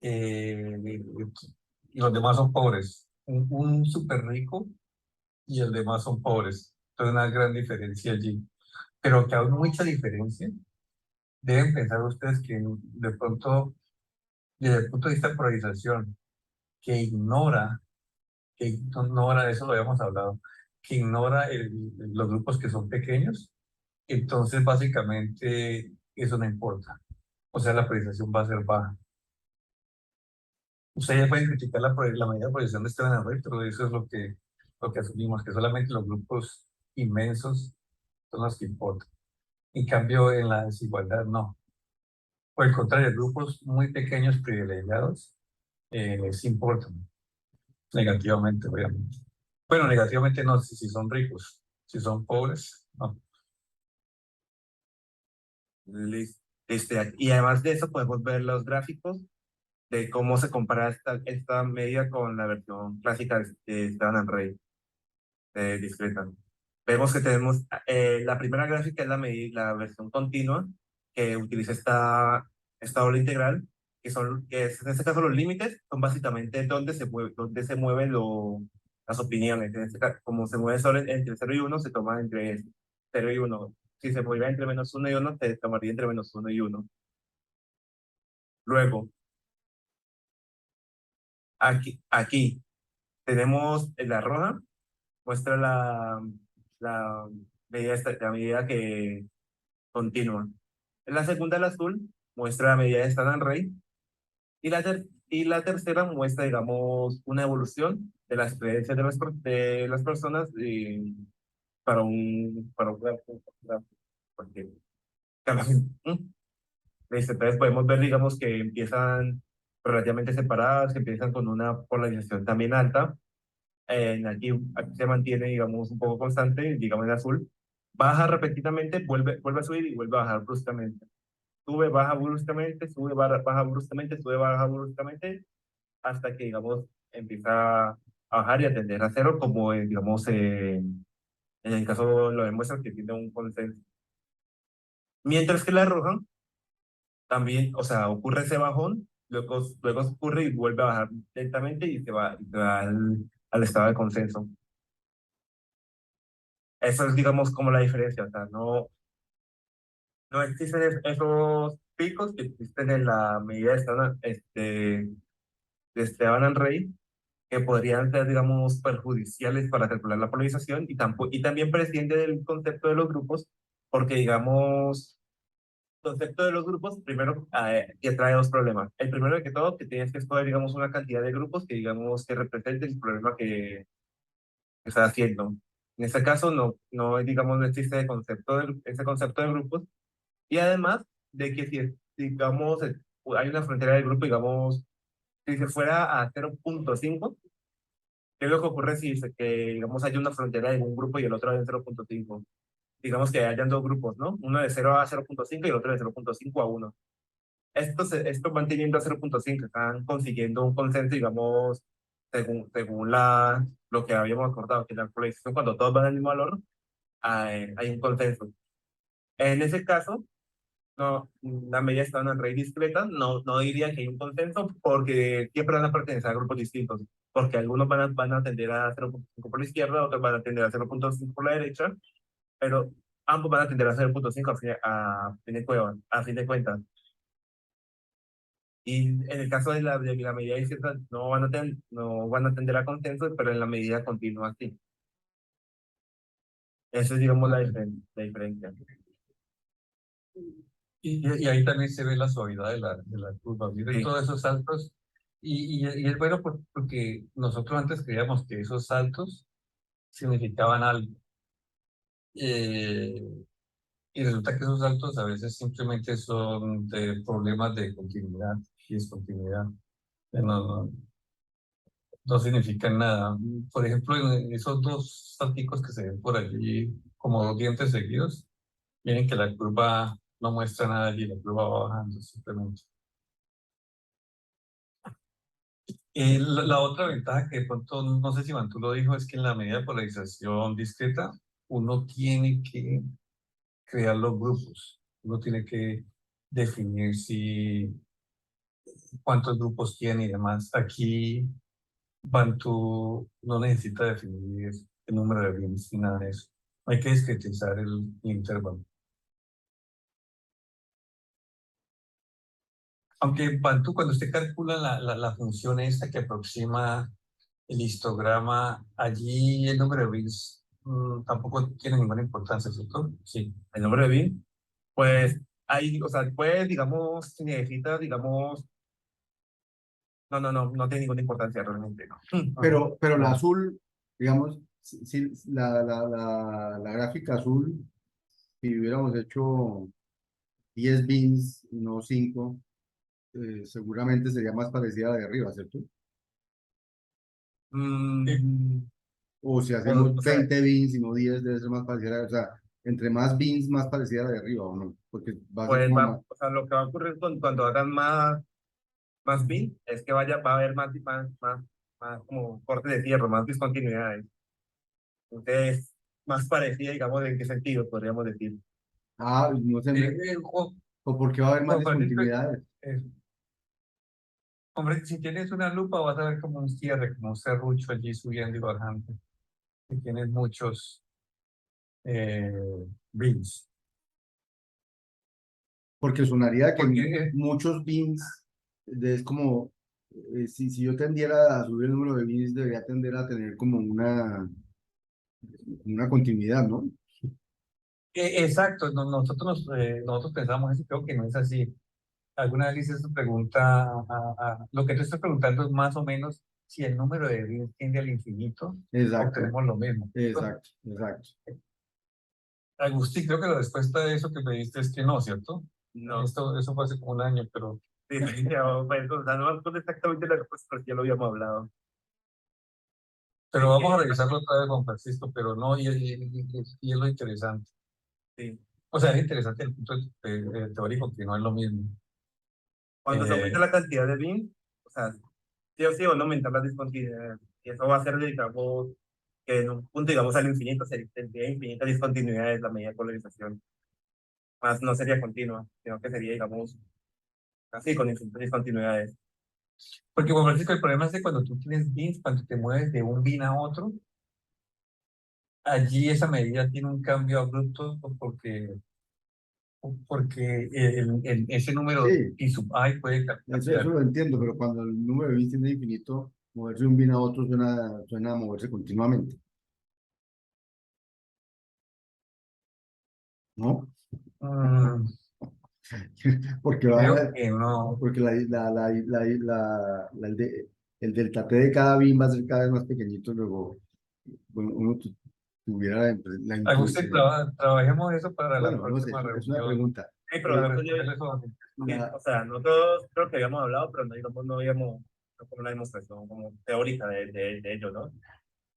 Y los demás son pobres. Un súper rico y el demás son pobres. Entonces, una gran diferencia allí. Pero que hay mucha diferencia. Deben pensar ustedes que de pronto, desde el punto de vista de polarización, que ignora, eso lo habíamos hablado, que ignora los grupos que son pequeños, entonces básicamente eso no importa. O sea, la polarización va a ser baja. Ustedes ya pueden criticar la medida de polarización de Esteban Arroyo, pero eso es lo que asumimos, que solamente los grupos inmensos son los que importan. En cambio, en la desigualdad, no. Por el contrario, grupos muy pequeños privilegiados sí importan negativamente, obviamente. Bueno, negativamente no, si son ricos, si son pobres, no. Y además de eso podemos ver los gráficos de cómo se compara esta medida con la versión clásica de Esteban Rey, discreta. Vemos que tenemos, la primera gráfica es la versión continua, que utiliza esta doble integral, que es, en este caso los límites son básicamente donde se mueven las opiniones. En este caso, como se mueve solo entre 0 y 1, se toma entre 0 y 1. Si se moviera entre -1 y 1, se tomaría entre -1 y 1. Luego, aquí tenemos la roja, muestra la la medida que continua. En la segunda, el azul, muestra la medida de Standard Rate. Y la tercera muestra, digamos, una evolución de las creencias de las personas para un porque entonces podemos ver, digamos, que empiezan relativamente separadas, que empiezan con una polarización también alta. Aquí se mantiene, digamos, un poco constante, digamos en azul. Baja repetidamente, vuelve a subir y vuelve a bajar bruscamente. Sube, baja bruscamente, sube, baja bruscamente, sube, baja bruscamente, hasta que, digamos, empieza a bajar y a tender a cero, como, digamos, en el caso lo demuestra que tiene un consenso. Mientras que la roja también, o sea, ocurre ese bajón, luego ocurre y vuelve a bajar lentamente y se va al estado de consenso. Eso es, digamos, como la diferencia, o sea, no existen esos picos que existen en la medida de Esteban Rey, que podrían ser, digamos, perjudiciales para calcular la polarización y también prescinde del concepto de los grupos, porque, digamos, el concepto de los grupos, primero, que trae dos problemas. El primero de que todo, que tienes que escoger, digamos, una cantidad de grupos que, digamos, que represente el problema que estás haciendo. En este caso, no, digamos, no existe ese concepto de grupos. Y además de que si, digamos, hay una frontera del grupo, digamos, si se fuera a 0.5, ¿qué es lo que ocurre digamos, hay una frontera de un grupo y el otro en 0.5? Digamos que hayan dos grupos, ¿no? Uno de 0 a 0.5 y el otro de 0.5 a 1. Estos van teniendo a 0.5, están consiguiendo un consenso, digamos, según lo que habíamos acordado, que la polarización, cuando todos van al mismo valor, hay un consenso. En ese caso, no, la medida está en una red discreta, no diría que hay un consenso, porque siempre van a pertenecer a grupos distintos, porque algunos van a tender a 0.5 por la izquierda, otros van a tender a 0.5 por la derecha, pero ambos van a tender a 0.5 a fin de cuentas. Y en el caso de la medida discreta no van a tender a consenso, pero en la medida continua sí. Esa es, digamos, la diferencia. Y ahí también se ve la suavidad de la curva. Miren Sí. todos esos saltos. Y es bueno porque nosotros antes creíamos que esos saltos significaban algo. Y resulta que esos saltos a veces simplemente son de problemas de continuidad y discontinuidad. Que no significan nada. Por ejemplo, en esos dos salticos que se ven por allí como dos dientes seguidos, miren que la curva no muestra nada allí, la curva va bajando simplemente. La otra ventaja que de pronto, no sé si Mantú lo dijo, es que en la medida de polarización discreta, uno tiene que crear los grupos, uno tiene que definir cuántos grupos tiene y demás. Aquí Bantu no necesita definir el número de bits ni nada de eso. Hay que discretizar el intervalo. Aunque Bantu, cuando usted calcula la función esta que aproxima el histograma, allí el número de bits tampoco tiene ninguna importancia, ¿cierto? Sí. El número de bin, pues ahí, o sea, pues, digamos, si necesita, digamos, no tiene ninguna importancia realmente, ¿no? Pero la Ah. azul, digamos, si la gráfica azul, si hubiéramos hecho 10 bins y no 5, seguramente sería más parecida a la de arriba, ¿cierto? Mm, O si o hacemos sea, 20 bins y no 10, debe ser más parecida, o sea, entre más bins, más parecida a la de arriba, ¿o no? Porque va a ser pues como va, más, o sea, lo que va a ocurrir cuando hagan más bin es que va a haber más como cortes de fierro, más discontinuidades. Entonces, más parecida, digamos, ¿en qué sentido podríamos decir? no sé, Juan o porque va a haber más Juan Francisco, discontinuidades. eh, hombre, si tienes una lupa vas a ver como un cierre, como un serrucho allí subiendo y bajando. Si tienes muchos bins. Porque sonaría que Porque muchos bins, es como, si yo tendiera a subir el número de bins, debería tender a tener como una continuidad, ¿no? exacto, nosotros pensamos eso, creo que no es así. Alguna vez hice esta pregunta, lo que te estoy preguntando es más o menos si el número de bits tiende al infinito, Exacto, obtenemos lo mismo. exacto, exacto. Agustín, creo que la respuesta de eso que me diste es que no, ¿cierto? No, Eso fue hace como un año, pero sí, ya, pues, o sea, no me acuerdo exactamente la respuesta porque ya lo habíamos hablado. vamos a revisarlo otra vez, Juan Francisco, pero no, y es lo interesante. Sí. O sea, es interesante el punto teórico, que no es lo mismo. Cuando se aumenta Eh, la cantidad de bin, o sea, sí o sí van a aumentar las discontinuidades. Y eso va a hacer, digamos, que en un punto, digamos, al infinito tendría infinitas discontinuidades la medida de polarización. Más no sería continua, sino que sería, digamos, así con infinitas discontinuidades. porque, Juan Francisco, el problema es que cuando tú tienes bins, cuando te mueves de un bin a otro, allí esa medida tiene un cambio abrupto porque ese número Sí, I sub i puede eso cambiar. lo entiendo, pero cuando el número de bits tiene infinito, moverse de un bin a otro suena a moverse continuamente, ¿no? Mm, Porque creo que no. porque el delta T de cada bin va a ser cada vez más pequeñito, luego bueno, uno tuviera la Agustín, intuición. trabajemos eso para la Bueno, no sé, próxima es una reunión, pregunta. Sí, pero Eh, para nosotros responder eso. la, o sea, nosotros creo que habíamos hablado, pero no habíamos, no como una demostración como teórica de ello, ¿no?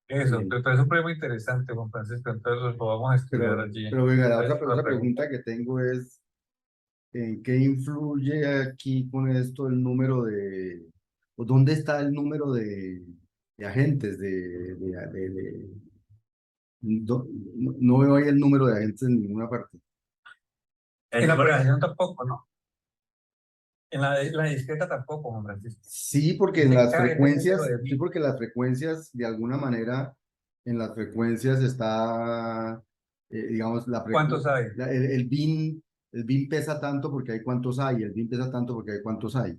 Eso, sí, pero es un problema interesante, Juan Francisco, entonces lo vamos a estudiar allí. pero venga, la Próxima otra pregunta. pregunta que tengo es, ¿en qué influye aquí con esto el número o dónde está el número de agentes no veo ahí el número de agentes en ninguna parte. En la Número precisión tampoco, ¿no? En la discreta tampoco, Juan Francisco. Sí, porque en las Detecta el número frecuencias, de sí, bits. porque las frecuencias, de alguna manera, en las frecuencias está digamos, ¿Cuántos hay? el BIM pesa tanto porque hay cuántos hay, el BIM pesa tanto porque hay cuántos hay.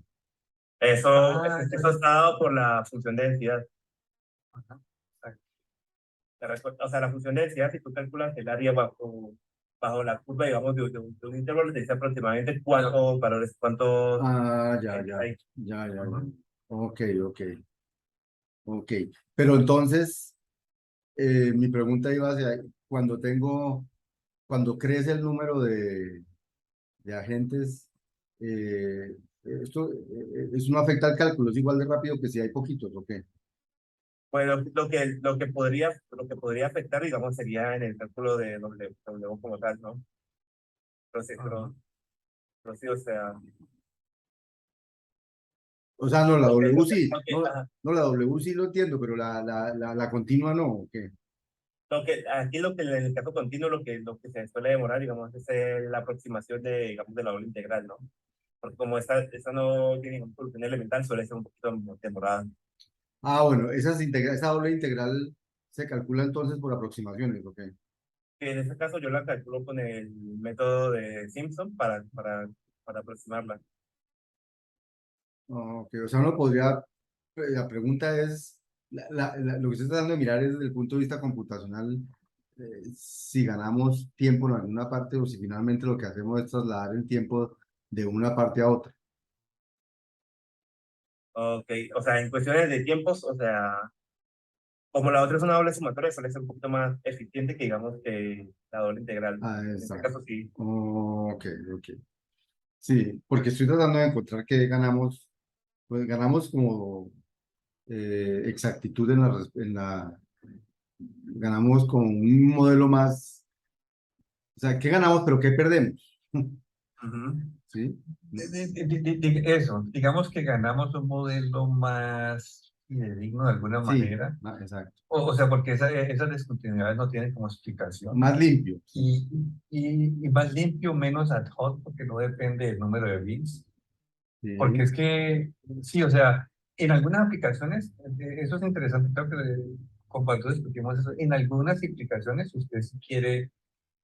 Eso está dado por la función de densidad. Ajá, exacto. O sea, la función de densidad, si tú calculas el área bajo la curva, digamos, de un intervalo, te dice aproximadamente cuántos valores, cuántos Ah, ya, ya, hay. ya, ya, ya. Ujú. Ok, ok, ok. Pero entonces, mi pregunta iba hacia, cuando crece el número de agentes, eso no afecta al cálculo, es igual de rápido que si hay poquitos, ¿o qué? Bueno, lo que podría afectar, digamos, sería en el cálculo de W como tal, ¿no? Entonces, Ajá. pero sí, o sea, O sea, no, la W sí, ajá, no, la W sí lo entiendo, pero la continua no, ¿o qué? aquí lo que en el caso continuo, lo que se suele demorar, digamos, es la aproximación de, digamos, de la doble integral, ¿no? Porque como esta no tiene ningún solución elemental, suele ser un poquito demorada. Ah, bueno, esa doble integral se calcula entonces por aproximaciones, ¿ok? Y en este caso yo la calculo con el método de Simpson para aproximarla. Ok, o sea, uno podría, la pregunta es, lo que usted está dando de mirar es desde el punto de vista computacional, si ganamos tiempo en alguna parte o si finalmente lo que hacemos es trasladar el tiempo de una parte a otra. Ok, o sea, en cuestiones de tiempos, o sea, como la otra es una doble sumatoria, suele ser un poquito más eficiente que digamos que la doble integral. Ah, En este exacto. caso sí. Ok, ok. Sí, porque estoy tratando de encontrar que ganamos, pues ganamos como exactitud ganamos con un modelo más, o sea, ¿qué ganamos pero qué perdemos? Ujú. ¿Sí? Eso, digamos que ganamos un modelo más fidedigno de alguna Sí, manera, exacto. o sea, porque esas discontinuidades no tienen como explicación, Más limpio. Sí. y más limpio, menos ad hoc, porque no depende del número de bits, porque Sí. es que, sí, o sea, en algunas aplicaciones, eso es interesante, creo que con cuando discutimos eso, en algunas aplicaciones usted si quiere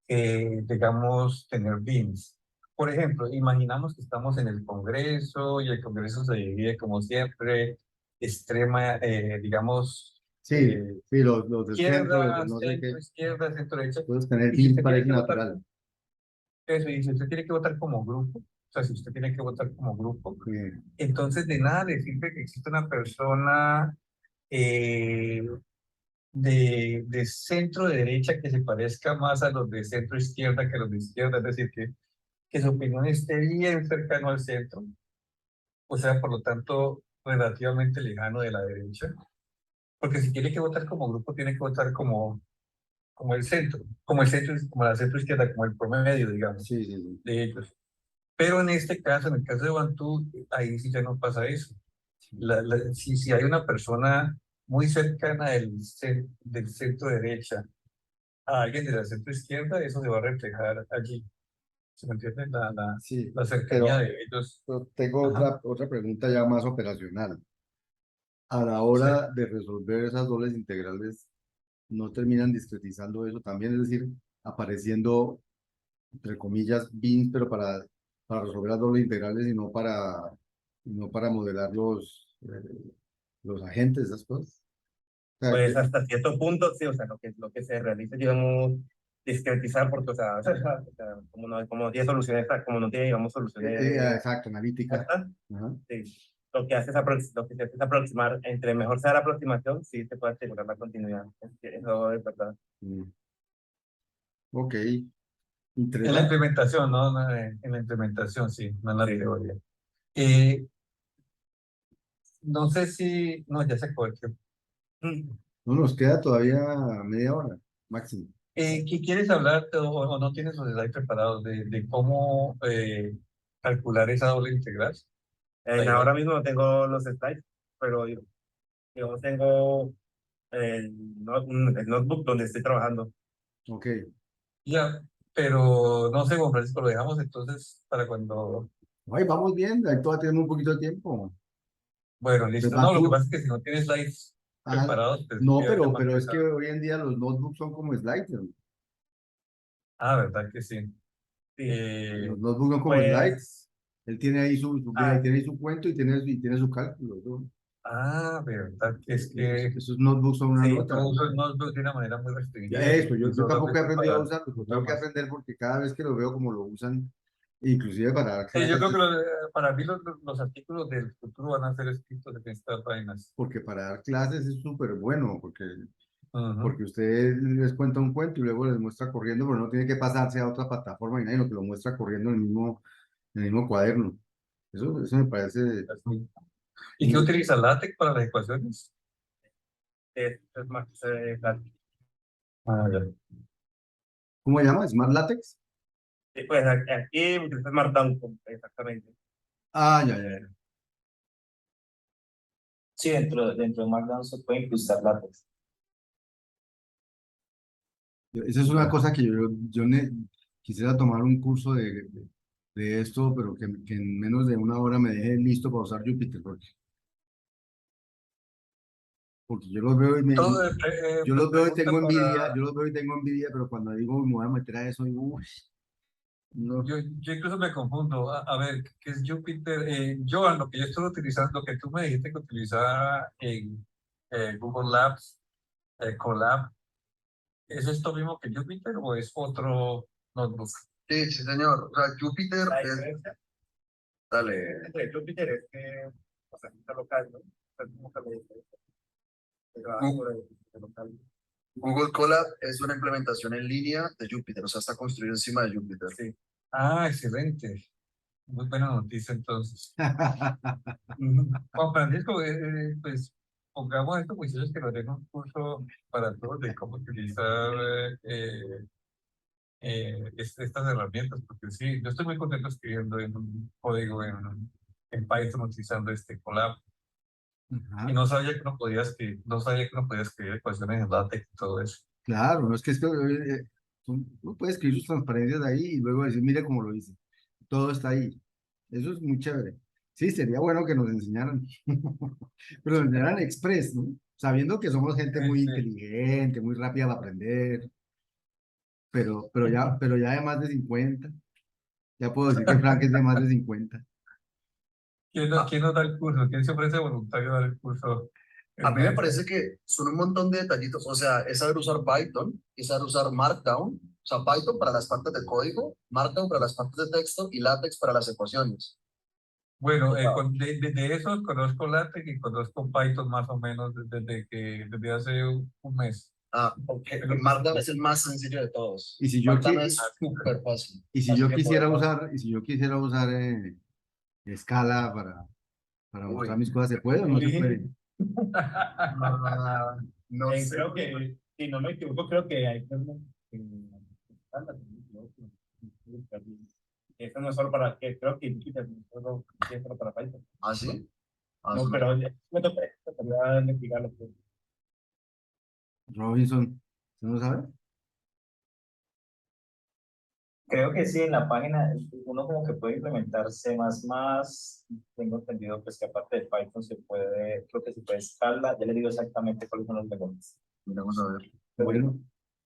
digamos, tener BIMs. Por ejemplo, imaginamos que estamos en el Congreso y el Congreso se divide, como siempre, extrema, digamos, Sí, sí, los del centro, los izquierda, del no sé qué, centro derecha. puedes tener Y si BIM usted tiene parece que votar natural. eso, y si usted tiene que votar como grupo, o sea, si usted tiene que votar como grupo, Sí, entonces de nada le sirve que exista una persona eh, de centro derecha que se parezca más a los de centro izquierda que a los de izquierda, es decir, que su opinión esté bien cercano al centro, o sea, por lo tanto, relativamente lejano de la derecha, porque si tiene que votar como grupo, tiene que votar como el centro, como el centro, como la centro izquierda, como el promedio, digamos, sí, sí, sí. de ellos. Pero en este caso, en el caso de Bantú, ahí sí ya no pasa eso. Si hay una persona muy cercana del centro derecha a alguien de la centro izquierda, eso se va a reflejar allí. ¿Se me entiende? Sí, La cercanía pero, de ellos. pero tengo Ajá. otra pregunta ya más operacional. A la Sí. hora de resolver esas dobles integrales, ¿no terminan discretizando eso también? Es decir, apareciendo, entre comillas, BINs, pero para resolver las dobles integrales y no para modelar los agentes, esas cosas. O sea, Pues hasta cierto punto, sí, o sea, lo que se realiza, digamos, discretizar, porque, o sea, como no tiene soluciones, como no tiene, digamos, soluciones exacto, analítica. exactas, Ajá. sí, lo que se hace es aproximar, entre mejor sea la aproximación, sí se puede asegurar la continuidad. Eso es verdad. Mm, ok, En la interesante. implementación, ¿no? En la implementación, sí, no en la Sí. teoría. Eh, no sé si, no, ya se acabó el tiempo. Mm. No nos queda todavía media hora, máximo. ¿Qué quieres hablar o no tienes los slides preparados de cómo calcular esa doble integral? Ahora Taiwan. mismo no tengo los slides, pero yo tengo el notebook donde estoy trabajando. Ok. Ya, pero no sé, Juan Francisco, lo dejamos entonces para cuando. Ay, vamos bien, ahí todavía tenemos un poquito de tiempo. Bueno, Pues listo. va No, lo que tú. pasa es que si no tienes slides Ah, preparados, pues no, pierde más pero es que pesado. hoy en día los notebooks son como sliders. Ah, ¿verdad que sí? Los notebooks son como slides. Pues, Él tiene ahí tiene ahí su cuento y tiene su cálculo, ¿no? ¿verdad que es que Esos notebooks son una sí, yo nota. uso el notebook de una manera muy restringida Eso, y yo solo tampoco he tengo aprendido a para usarlo, pero tengo que programas. aprender porque cada vez que lo veo como lo usan, inclusive para dar Yo creo clases, que para mí los artículos del futuro van a ser escritos en estas vainas. porque para dar clases es súper bueno, Ujú. porque usted les cuenta un cuento y luego les muestra corriendo, pero no tiene que pasarse a otra plataforma ni nada, sino que lo muestra corriendo en el mismo cuaderno. Eso me parece Así. ¿Y qué muy... utiliza LaTeX para las ecuaciones? es más, claro. Ya. ¿Cómo se llama? ¿Smart Latex? Pues aquí utiliza Markdown, exactamente. Ah, ya, ya, ya. Sí, dentro de Markdown se puede incrustar látex. Esa es una cosa que quisiera tomar un curso de esto, pero que en menos de una hora me deje listo para usar Jupyter, porque yo los veo Todo yo los veo y pregunta tengo envidia, para... yo los veo y tengo envidia, pero cuando digo me voy a meter a eso, digo, uy, no. Yo incluso me confundo. A ver, ¿qué es Jupyter? Joan, lo que yo estoy utilizando, lo que tú me dijiste que utilizaba en Google Labs, Colab, ¿es esto mismo que Jupyter o es otro notebook? Sí, sí, señor. O sea, Júpiter La es, diferencia dale, entre Jupyter es que, o sea, está local, ¿no? O sea, como que la diferencia. Pero Gu- de local. Google Colab es una implementación en línea de Júpiter, o sea, está construido encima de Júpiter. Sí. Ah, excelente. Muy buena noticia entonces. Juan Francisco, pues pongamos esto, muchachos, que nos den un curso para todos de cómo utilizar estas herramientas, porque sí, yo estoy muy contento escribiendo en un código en Python utilizando este Colab. Y Ajá, no sabía que no podía escribir, no sabía que no podía escribir ecuaciones en LaTeX y todo eso. claro, no es que uno puede escribir sus transparencias ahí y luego decir, mire cómo lo hice. Todo está ahí. Eso es muy chévere. Sí, sería bueno que nos enseñaran, pero nos enseñaran Express, ¿no? Sabiendo que somos gente muy Este, inteligente, muy rápida para aprender, pero ya de más de 50. Ya puedo decir que Frank es de más de 50. A, ¿quién nos da el curso? ¿Quién se ofrece voluntario a dar el curso a en mí me Python? parece que son un montón de detallitos, o sea, es saber usar Python, es saber usar Markdown, o sea, Python para las partes de código, Markdown para las partes de texto y LaTeX para las ecuaciones. Bueno, O sea, de esos conozco LaTeX y conozco Python más o menos desde hace un mes. porque Pero, Markdown es el más sencillo de todos. Y si yo, Markdown qui- es súper fácil. y si Así yo que quisiera podemos, usar, y si yo quisiera usar Scala para mostrar uy, mis cosas, ¿se puede o no se puede? ah, no sé. Creo que, si no me equivoco, creo que hay eso no es solo para, que creo que Jupyter no es solo para Python. ¿Ah, sí? Ah, No, eso pero me tocaría investigarlo. Pues. Robinson, ¿usted no sabe? Creo que sí, en la página uno como que puede implementar C++, tengo entendido pues que aparte de Python se puede, creo que se puede Scala, ya le digo exactamente cuáles son los lenguajes. Vamos a ver. Bueno,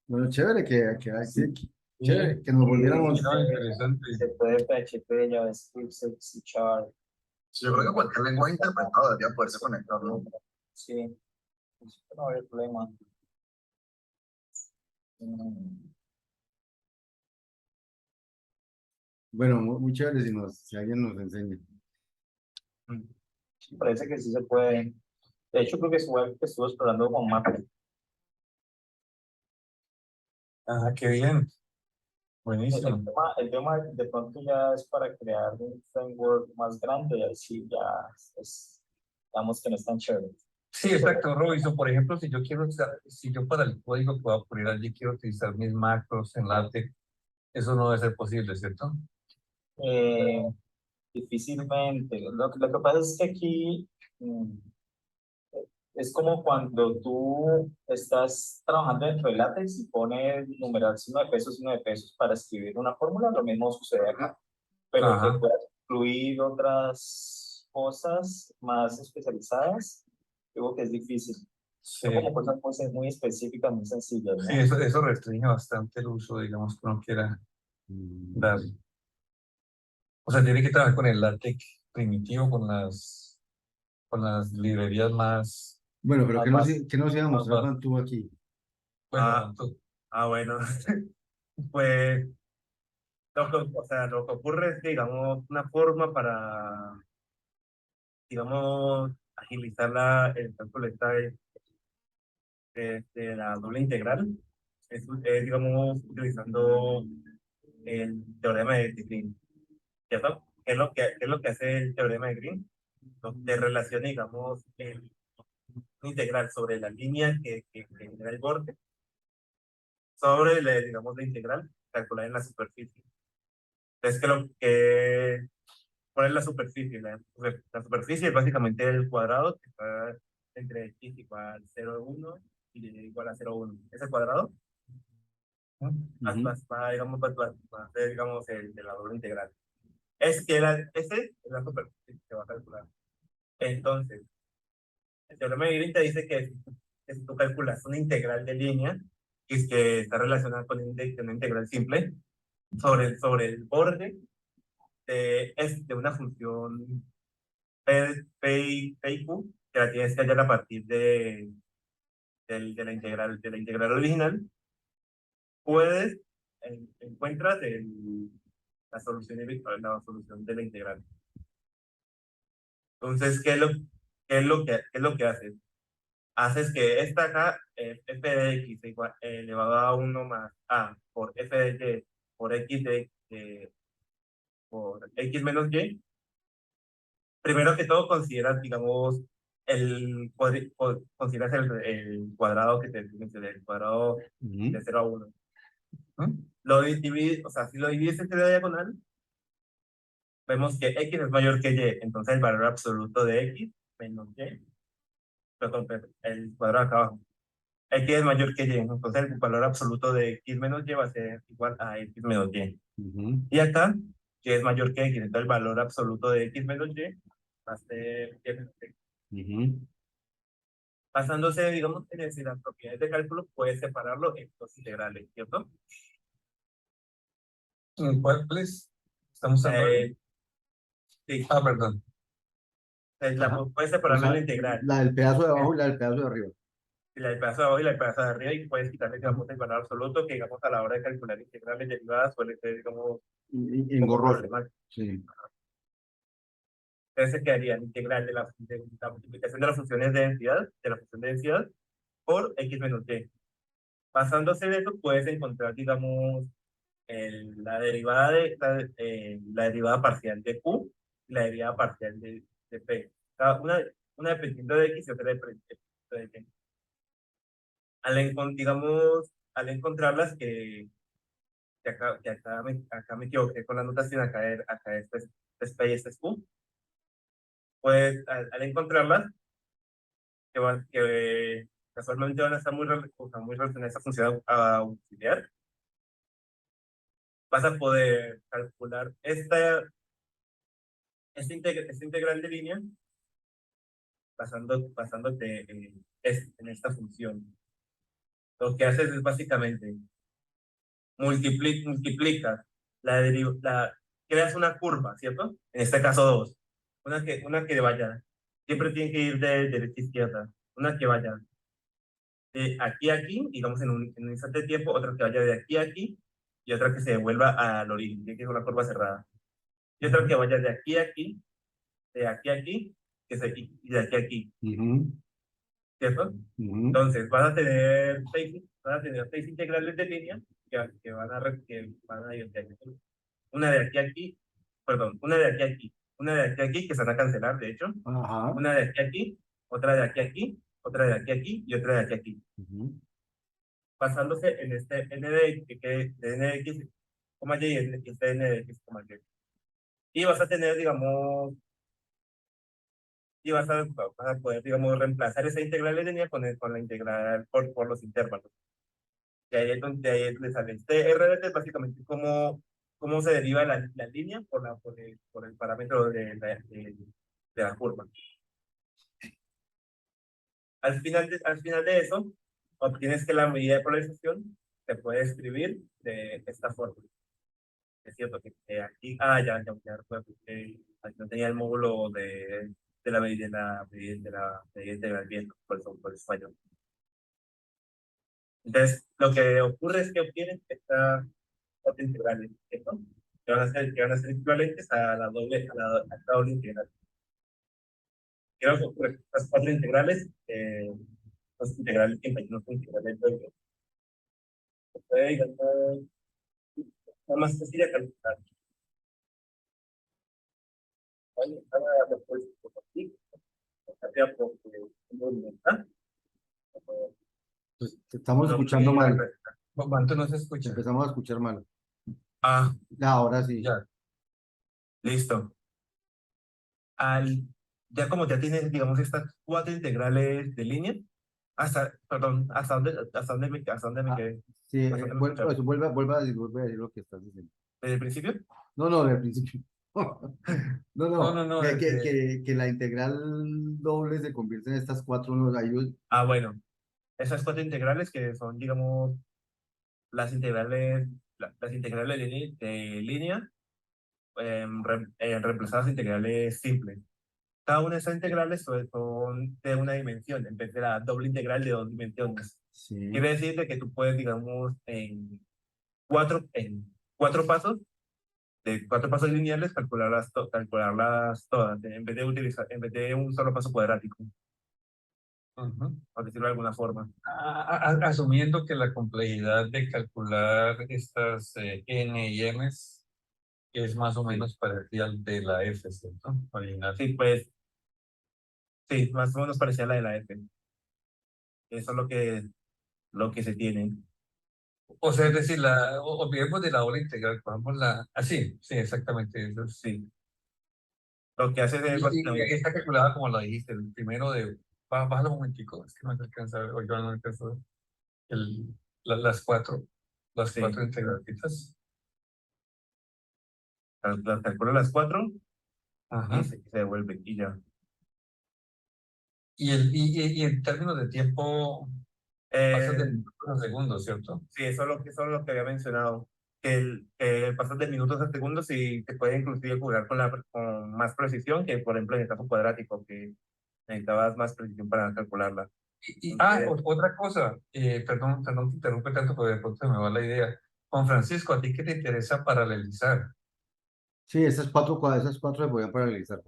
bueno, chévere Y, chévere que nos Sí, volviéramos. no, interesante. se puede PHP, JavaScript, C Sharp, Sí, yo creo que cualquier lenguaje interpretado debería poderse conectar, ¿no? sí, no hay problema. Mm, Bueno, muy chévere si alguien nos enseña. Parece que sí se puede. De hecho, creo que es web que estuvo explorando con Mac. Ah, qué bien. El Buenísimo. el tema de pronto ya es para crear un framework más grande y así ya es, digamos que no es tan chévere. Sí, exacto, Robinson. Por ejemplo, si yo para el código que voy a poner allí quiero utilizar mis macros en LaTeX, eso no debe ser posible, ¿cierto? Eh, Difícilmente. Lo que pasa es que aquí es como cuando tú estás trabajando dentro de LaTeX y pones numeral signo de pesos para escribir una fórmula, lo mismo sucede acá, pero que Ajá. puedas incluir otras cosas más especializadas, digo que es difícil. Sí, Son como cosas muy específicas, muy sencillas, ¿no? sí, eso restringe bastante el uso, digamos, que uno quiera dar. O sea, tiene que trabajar con el LaTeX primitivo, con las librerías más, Bueno, pero Más ¿qué nos iba a más mostrar básicas. Pantú aquí? Bueno, Ah, bueno, pues o sea, lo que ocurre es que, digamos, una forma para, digamos, agilizar el cálculo de la doble integral es, digamos, utilizando el teorema de Green, ¿cierto? ¿Qué es lo que hace el teorema de Green? Te relaciona, digamos, una integral sobre la línea que genera el borde, sobre, digamos, la integral calculada en la superficie. Entonces, ¿cuál es la superficie? La superficie es básicamente el cuadrado que está entre x igual a 0,1 y y igual a 0,1. Ese cuadrado digamos, va a ser, digamos, el de la doble integral. Ese es la superficie que se va a calcular. Entonces, el teorema de Green te dice que si tú calculas una integral de línea, que es que está relacionada con una integral simple, sobre el borde de una función P y Q, que la tienes que hallar a partir de la integral original, puedes, encuentras la solución de la integral. Entonces, ¿qué es lo que haces? Haces que esta acá, f de x elevado a 1 más a por f de y por x menos y. Primero que todo, consideras, digamos, consideras el cuadrado que te mencioné, el cuadrado de 0 a 1. Lo divides, o sea, si lo divides entre la diagonal, vemos que x es mayor que y, entonces el valor absoluto de x menos y, perdón, el cuadrado acá abajo, x es mayor que y, entonces el valor absoluto de x menos y va a ser igual a x menos y. Y acá, y es mayor que x, entonces el valor absoluto de x menos y va a ser y menos y. Basándose, digamos, en las propiedades de cálculo, puedes separarlo en dos integrales, ¿cierto? ¿cuál es? Estamos hablando. Sí, Perdón. Ajá. puedes O separarlo en sea, la integral, la del pedazo de abajo y la del pedazo de arriba. y la del pedazo de abajo y la del pedazo de arriba, y puedes quitarle, digamos, el valor absoluto, que, digamos, a la hora de calcular integrales derivadas suele ser, digamos, un poco Engorroso. problemático. Sí. Entonces se quedaría la integral de la multiplicación de las funciones de densidad, de la función de densidad, por x menos y. Basándose en eso, puedes encontrar, digamos, la derivada parcial de Q y la derivada parcial de P. Una dependiendo de X y otra dependiendo de Y. Digamos, al encontrarlas, acá me equivoqué con la notación, acá es P y este es Q, pues al encontrarlas, que casualmente van a estar muy relacionadas a esa función auxiliar, vas a poder calcular esta integral de línea basándote en esta función. Lo que haces es básicamente multiplicas creas una curva, ¿cierto? En este caso dos. Una que vaya, siempre tiene que ir de derecha a izquierda. Una que vaya de aquí a aquí, digamos en un instante de tiempo, otra que vaya de aquí a aquí, y otra que se devuelva al origen, tiene que ser una curva cerrada. Y otra que vaya de aquí a aquí, de aquí a aquí, y de aquí a aquí. ¿Cierto? Entonces, vas a tener seis integrales de línea que van a ir de aquí. Una de aquí a aquí, perdón, una de aquí a aquí, una de aquí a aquí, que se van a cancelar, de hecho. Ajá. Una de aquí a aquí, otra de aquí a aquí, otra de aquí a aquí y otra de aquí a aquí. Basándose en este n de x, y este n de x, y. Y vas a tener, digamos, y vas a poder, digamos, reemplazar esa integral de línea con la integral por los intervalos. Y ahí es donde sale este RDT, es básicamente cómo se deriva la línea por el parámetro de la curva. al final de eso, obtienes que la medida de polarización se puede escribir de esta forma. Es cierto que aquí, ya recuerdo que aquí no tenía el módulo de la medida integral bien, por eso falló. Entonces, lo que ocurre es que obtienes estas cuatro integrales, ¿cierto? Que van a ser equivalentes a la doble integral. Creo que ocurre que estas cuatro integrales, las integrales siempre no son integrales de puede, digamos, la más sencilla calcular. ¿Vale? Después, por aquí, Pues, te estamos escuchando mal. ¿Cuánto no se escucha? Empezamos a escuchar mal. Ah, Ahora sí. Ya. listo. Ya como ya tienes, digamos, estas cuatro integrales de línea, perdón, hasta dónde me Ah, quedé? Sí, ¿Hasta dónde me escucharon? eso, vuelve a decir lo que estás diciendo. ¿Desde el principio? No, del principio. No, Que la integral doble se convierte en estas cuatro, no, Bueno, esas cuatro integrales que son, digamos, las integrales de línea reemplazadas a integrales simples. Cada una de esas integrales son de una dimensión, en vez de la doble integral de dos dimensiones. sí. Quiere decir de que tú puedes, digamos, en cuatro pasos lineales, calcularlas todas, en vez de un solo paso cuadrático, Ujú. por decirlo de alguna forma. Asumiendo que la complejidad de calcular estas n y m es más o menos parecida al de la f, ¿cierto? Original. Sí, pues, sí, más o menos parecía a la de la F. Eso es lo que se tiene. O sea, es decir, olvidemos de la doble integral, cogamos la... sí, exactamente. Eso es. Sí. Lo que hace es Y básicamente. está calculada como lo dijiste, el primero de... Bájalo un momentico, es que no se alcanza a ver, o yo no alcanzo a ver. Las Sí, cuatro integralitas. calcula las cuatro Ajá. se devuelve y ya. Y en términos de tiempo, pasas de Eh, minutos a segundos, ¿cierto? sí, eso es lo que había mencionado. Que el pasar de minutos a segundos y se puede inclusive jugar con más precisión que, por ejemplo, en el caso cuadrático, que necesitabas más precisión para calcularla. Otra cosa, perdón, te interrumpe tanto, porque de pronto se me va la idea. Juan Francisco, ¿a ti qué te interesa paralelizar? Sí, esas cuatro se podían paralelizar.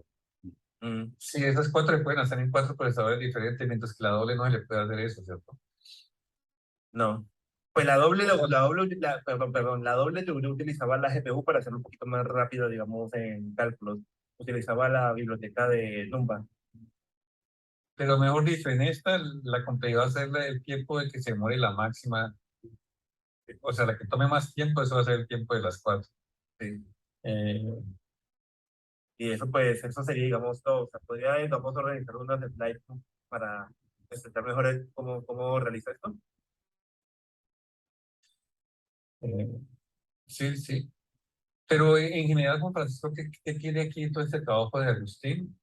Mm, Sí, esas cuatro se pueden hacer en cuatro procesadores diferentes, mientras que la doble no se le puede hacer eso, ¿cierto? no. Pues la doble yo utilizaba la GPU para hacerlo un poquito más rápido, digamos, en cálculos. Utilizaba la biblioteca de Numba. Pero mejor dicho, en esta, la complejidad va a ser el tiempo de que se muere la máxima. O sea, la que tome más tiempo, eso va a ser el tiempo de las cuatro. Sí. Eh, Y eso, pues, eso sería, digamos, todo. O sea, podría, digamos, organizar unos slides, ¿no? Para explicar mejor cómo realiza esto. eh, sí. Pero en general, Juan Francisco, ¿qué tiene aquí todo este trabajo de Agustín?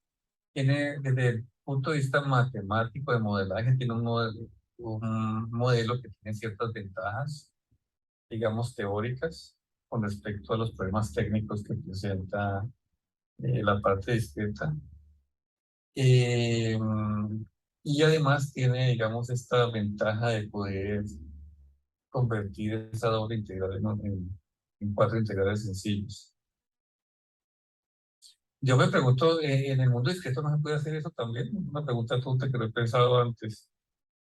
Tiene, desde el punto de vista matemático de modelaje, tiene un modelo que tiene ciertas ventajas, digamos, teóricas, con respecto a los problemas técnicos que presenta la parte discreta. Eh, y además tiene, digamos, esta ventaja de poder convertir esa doble integral en cuatro integrales sencillos. Yo me pregunto, ¿en el mundo discreto no se puede hacer eso también? Una pregunta tonta que no he pensado antes.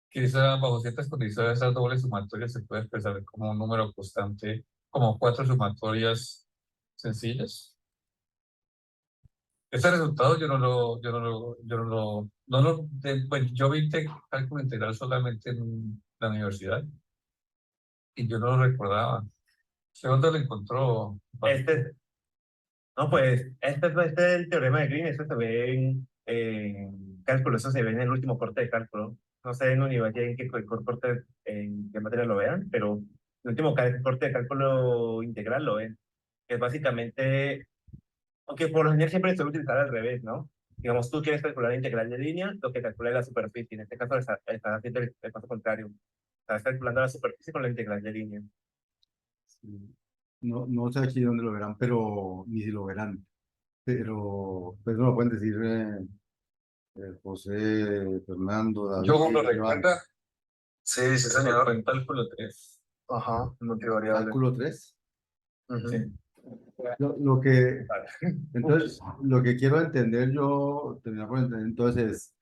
Que bajo ciertas condiciones, esas dobles sumatorias se puede expresar como un número constante, como cuatro sumatorias sencillas. Ese resultado pues yo vi cálculo integral solamente en la universidad y yo no lo recordaba. ¿Usted dónde lo encontró? No, pues, este es el teorema de Green. Este se ve en cálculo. Eso se ve en el último corte de cálculo. No sé en universidad en qué materia lo vean, pero el último corte de cálculo integral lo ven. Que es básicamente, aunque por lo general siempre se suele utilizar al revés, ¿no? digamos, tú quieres calcular la integral de línea, lo que calcula es la superficie. En este caso, estás haciendo el paso contrario. Estás calculando la superficie con la integral de línea. Sí. No, no sé aquí dónde lo verán, pero ni si lo verán. Pero pues no lo pueden decir José, Fernando, David, Yo lo Joan. recuerda, Sí, sí, se señor. fue en cálculo 3. Ajá, multivariable. Cálculo 3. Ujú. Sí. Lo que, Vale. entonces, lo que quiero entender yo, terminar por entender entonces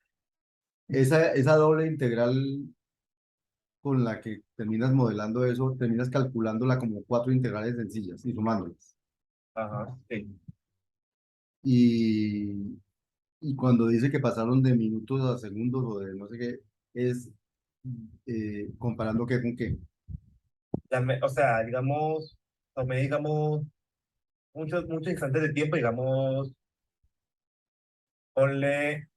es esa doble integral con la que terminas modelando eso, terminas calculándola como 4 integrales sencillas y sumándolas. Ajá, sí. Y, y cuando dice que pasaron de minutos a segundos o de no sé qué, es comparando qué con qué. O sea, digamos, tomé, digamos, muchos instantes de tiempo, digamos, ponle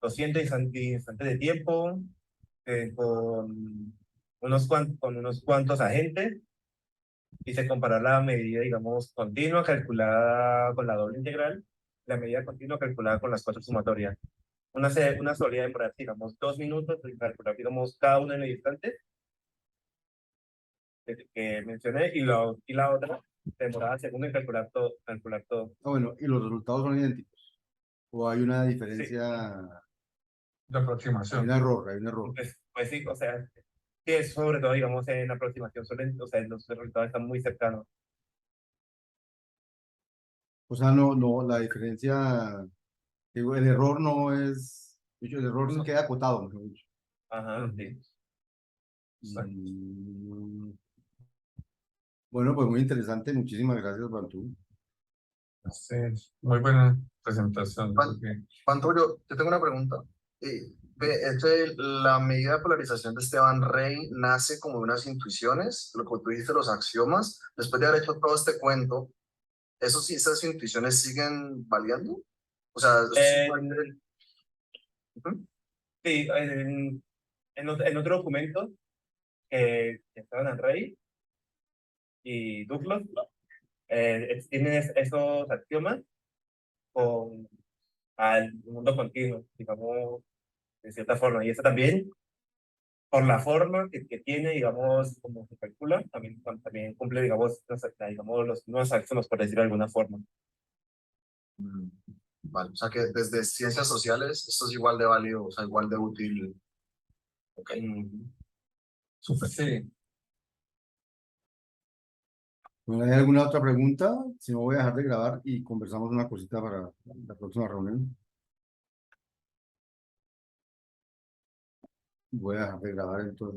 200 instantes de tiempo con unos cuantos agentes y se comparó la medida, digamos, continua calculada con la doble integral, la medida continua calculada con las 4 sumatorias. Una solía demorar, digamos, 2 minutos en calcular, digamos, cada uno en el instante que mencioné y la otra demoraba segundo en calcular todo. Ah, bueno, y los resultados son idénticos. O hay una Sí, diferencia, La hay aproximación. un error, hay un error. pues sí, o sea, sí, es sobre todo, digamos, en la aproximación, o sea, los resultados están muy cercanos. O sea, no, no, la diferencia, digo, el error no es, de hecho, el error se No, queda acotado, mejor dicho. Ajá, sí. exacto. Mm, bueno, pues muy interesante. Muchísimas gracias, Bantú. Sí, muy buena presentación. Juan, Creo que Juan Tulio, yo tengo una pregunta. La medida de polarización de Esteban Rey nace como de unas intuiciones, lo que tú dijiste, los axiomas. Después de haber hecho todo este cuento, ¿esas intuiciones siguen valiendo? O sea, eso sí puede- En- Ujú. sí, en otro documento que estaban en Rey y Douglas, tienen esos axiomas con al mundo continuo, digamos, de cierta forma. Y eso también, por la forma que tiene, digamos, como se calcula, también cumple, digamos, los nuevos axiomas, por decirlo de alguna forma. Mm, Vale, o sea que desde ciencias sociales esto es igual de válido, o sea, igual de útil. Ok. Mm. Súper. sí, Bueno, ¿hay alguna otra pregunta? Si no, voy a dejar de grabar y conversamos una cosita para la próxima reunión. Voy a dejar de grabar entonces.